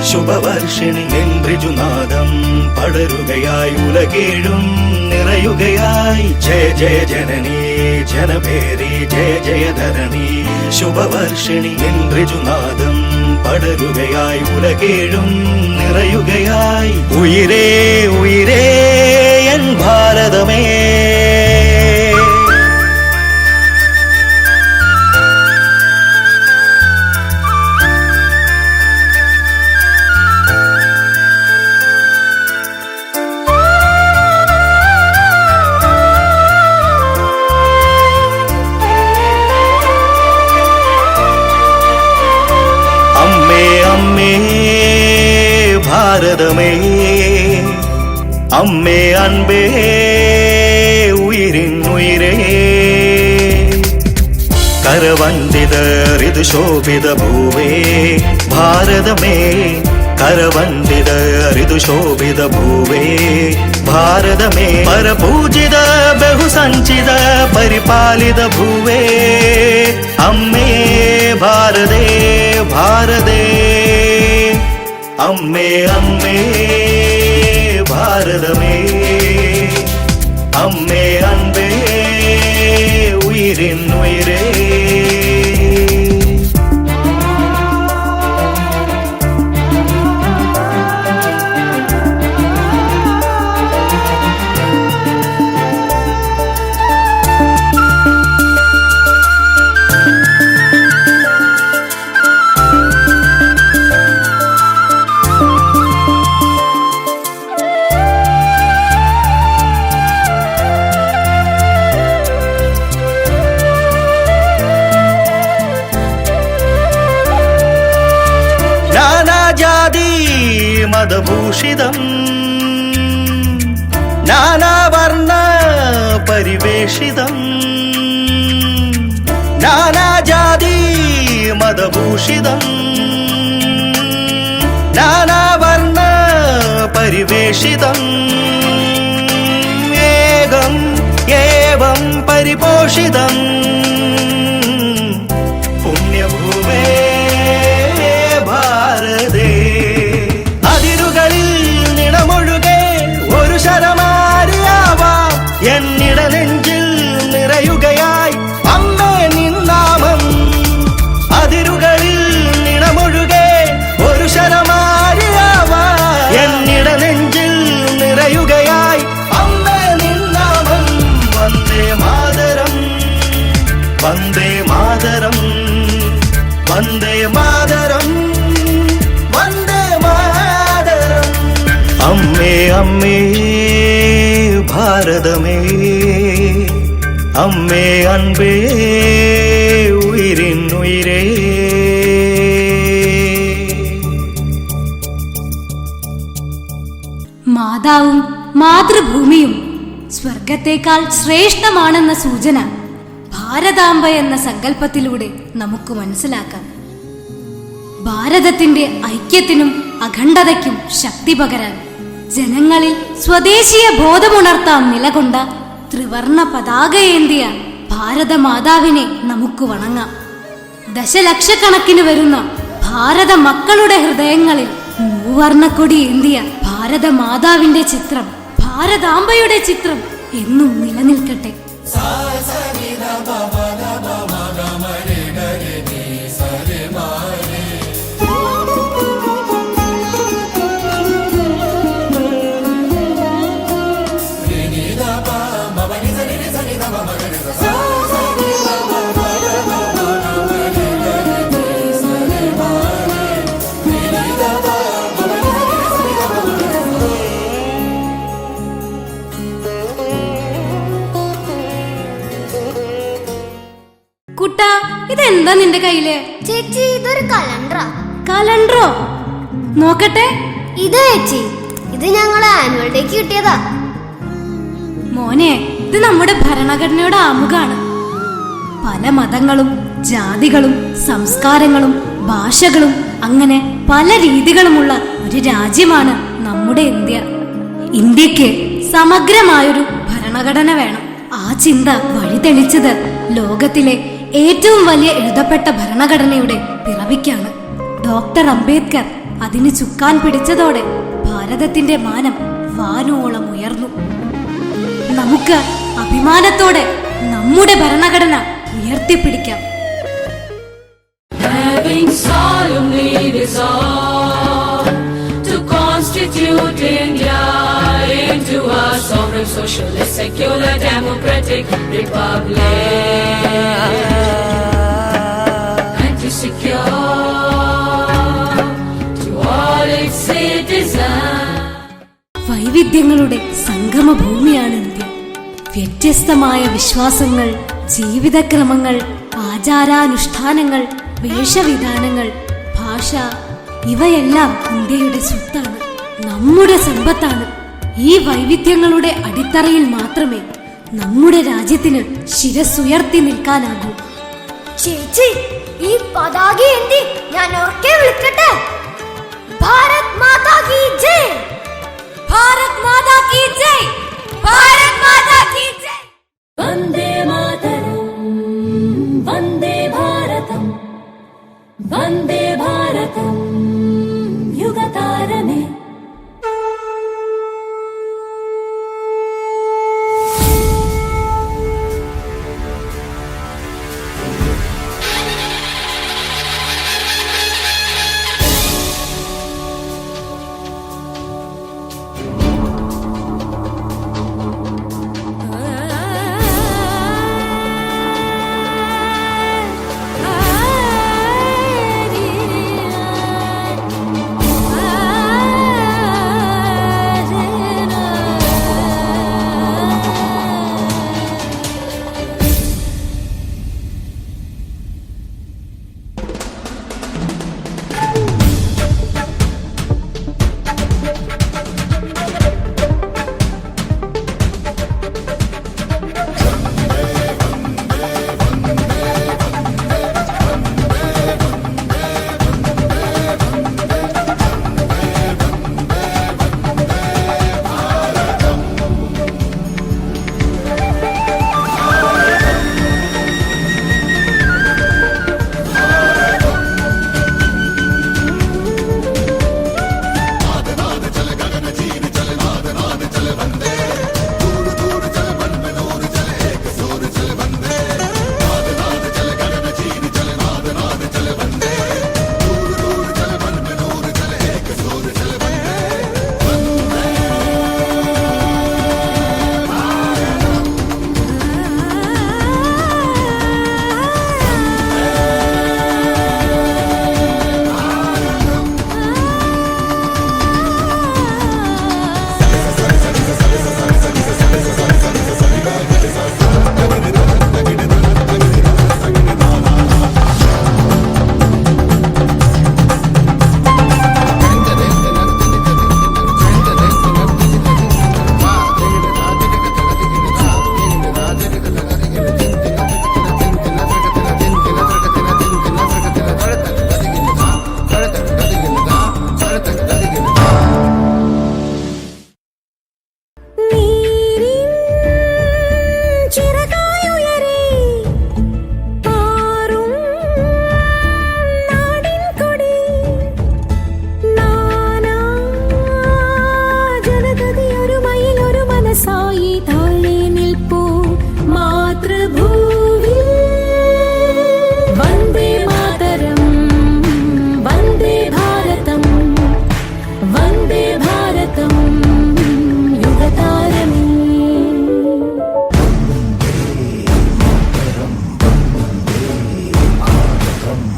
ശുഭവർഷിണി നിൻഋജുനാദം പടരുകയായി ഉലകേഴും നിറയുകയായി. ജയ ജയ ജനനീ ജനപേരി ജയ ജയ ധരണി ശുഭവർഷിണി നിൻഋജുനാദം പടരുകയായി ഉലകേഴും നിറയുകയായി. ഉയിരേ ഉയിരേ എൻ ഭാരതമേ, ഭാരതമേ അമ്മേ അൻപേ ഉയിരിൻ ഉയിരേ. കരവന്ദിത ഋതുശോഭിത ഭൂവേ ഭാരതമേ, കരവന്ദിത ഋതുശോഭിത ഭൂവേ ഭാരതമേ. പരപൂജിത ബഹുസഞ്ചിത പരിപാലിത ഭൂവേ അമ്മേ ഭാരതേ ഭാരതേ. അമ്മേ അമ്മേ ഭാരതമേ, അമ്മേ അൻപേ ഉയിരിൻ ഉയിരേ. നാനാജാതി മതഭൂഷിതം നാനാവർണ്ണ പരിവേഷിതം, നാനാജാതി മതഭൂഷിതം നാനാവർണ്ണ പരിവേഷിതം. ഏകം ഏവം പരിപോഷിതം പുണ്യഭൂമേ ഭാരതേ. അതിരുകളിൽ നിണമൊഴുകെ ഒരു ശരമാരിയാവാം എന്നിട നെഞ്ചിൽ നിറയുകയായി അമ്മേ നിന്നാമം. അതിരുകളിൽ നിണമൊഴുകെ ഒരു ശരമാരിയാവാം എന്നിട നെഞ്ചിൽ നിറയുകയായി അമ്മേ നിന്നാമം. വന്ദേ മാതരം വന്ദേ മാതരം വന്ദേ മാതരം വന്ദേ മാതരം. അമ്മേ അമ്മേ ഭാരതമേ, അമ്മേ അൻപേ ഉയിരിൻ ഉയിരേ. മാതാവും മാതൃഭൂമിയും സ്വർഗത്തേക്കാൾ ശ്രേഷ്ഠമാണെന്ന സൂചന ഭാരതാംബ എന്ന സങ്കല്പത്തിലൂടെ നമുക്ക് മനസ്സിലാക്കാം. ഭാരതത്തിന്റെ ഐക്യത്തിനും അഖണ്ഡതയ്ക്കും ശക്തി പകരാൻ ജനങ്ങളിൽ സ്വദേശീയ ബോധമുണർത്താൻ നിലകൊണ്ട ത്രിവർണ പതാകയേന്തിയ ഭാരതമാതാവിനെ നമുക്ക് വണങ്ങാം. ദശലക്ഷക്കണക്കിന് വരുന്ന ഭാരത മക്കളുടെ ഹൃദയങ്ങളിൽ മൂവർണ്ണക്കൊടി ഏന്തിയ ഭാരതമാതാവിന്റെ ചിത്രം, ഭാരതാംബയുടെ ചിത്രം എന്നും നിലനിൽക്കട്ടെ. കുട്ടാ, ഇതെന്താ നിന്റെ കയ്യില്? ചേച്ചി ഇതൊരു കലണ്ടറാ. കലണ്ടറോ? നോക്കട്ടെ. ഇത് ചേച്ചി, ഇത് ഞങ്ങളെ ആനുവൽ ഡേക്ക് കിട്ടിയതാ. മോനെ, ഇത് നമ്മുടെ ഭരണഘടനയുടെ ആമുഖാണ്. പല മതങ്ങളും ജാതികളും സംസ്കാരങ്ങളും ഭാഷകളും അങ്ങനെ പല രീതികളുമുള്ള ഒരു രാജ്യമാണ് നമ്മുടെ ഇന്ത്യ. ഇന്ത്യക്ക് സമഗ്രമായൊരു ഭരണഘടന വേണം. ആ ചിന്ത വഴിതെളിച്ചത് ലോകത്തിലെ ഏറ്റവും വലിയ എഴുതപ്പെട്ട ഭരണഘടനയുടെ പിറവിക്കാണ്. ഡോക്ടർ അംബേദ്കർ അതിന് ചുക്കാൻ പിടിച്ചതോടെ ഭാരതത്തിന്റെ മാനം വാനോളം ഉയർന്നു. നമുക്ക് അഭിമാനത്തോടെ നമ്മുടെ ഭരണഘടന ഉയർത്തിപ്പിടിക്കാം. Having solemnly resolved to constitute India into a sovereign, socialist, secular, democratic republic, and to secure to all its citizens. വൈവിധ്യങ്ങളുടെ സംഗമഭൂമിയാണ് ഇന്ത്യ. വ്യത്യസ്തമായ വിശ്വാസങ്ങൾ, ജീവിതക്രമങ്ങൾ, ആചാരാനുഷ്ഠാനങ്ങൾ, വേഷവിധാനങ്ങൾ, ഭാഷ ഇവയെല്ലാം ഇന്ത്യയുടെ സ്വത്താണ്, നമ്മുടെ സമ്പത്താണ്. ഈ വൈവിധ്യങ്ങളുടെ അടിത്തറയിൽ മാത്രമേ നമ്മുടെ രാജ്യത്തിന് ശിരസ്സുയർത്തി നിൽക്കാനാകൂ. ചേച്ചി, ഈ പതാക എന്തി ഞാൻ ഉറക്കെ വിളിക്കട്ടെ? ഭാരത് മാതാ കി ജയ്! ഭാരത് മാതാ കി ജയ്! ഭാരത് മാതാ കി ജയ്! വന്ദേ മാതരം, വന്ദേ ഭാരതം, വന്ദേ ഭാരതം യുഗതാരമേ.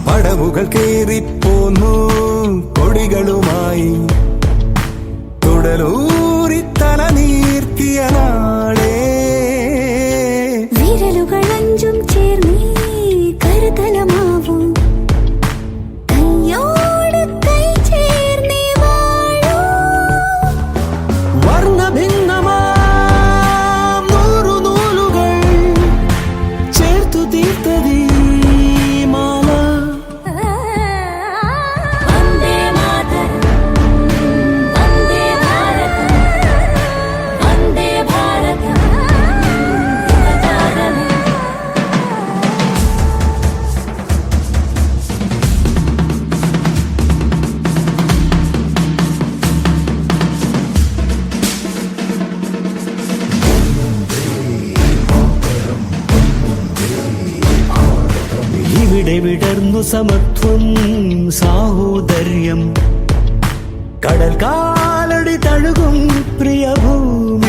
പടവുകൾ കേറിപ്പോന്നു കൊടികളുമായി തുടലൂരി തല നീർത്തിയ നാളെ വിരലുകൾ അഞ്ചും ചേർന്നേ കരുതലമാവും കയ്യോട് കൈ ചേർന്നേ വാഴൂ വർണ്ണഭിന്നമാം നൂറു നൂലുകൾ ചേർത്തു തീർത്തതീ മാല. വന്ദേ മാതരം, വന്ദേ ഭാരതം, ഇവിടെ വിടർന്നു സമത്വം സാഹോദര്യം കടൽ കാലടി തഴുകും പ്രിയഭൂമി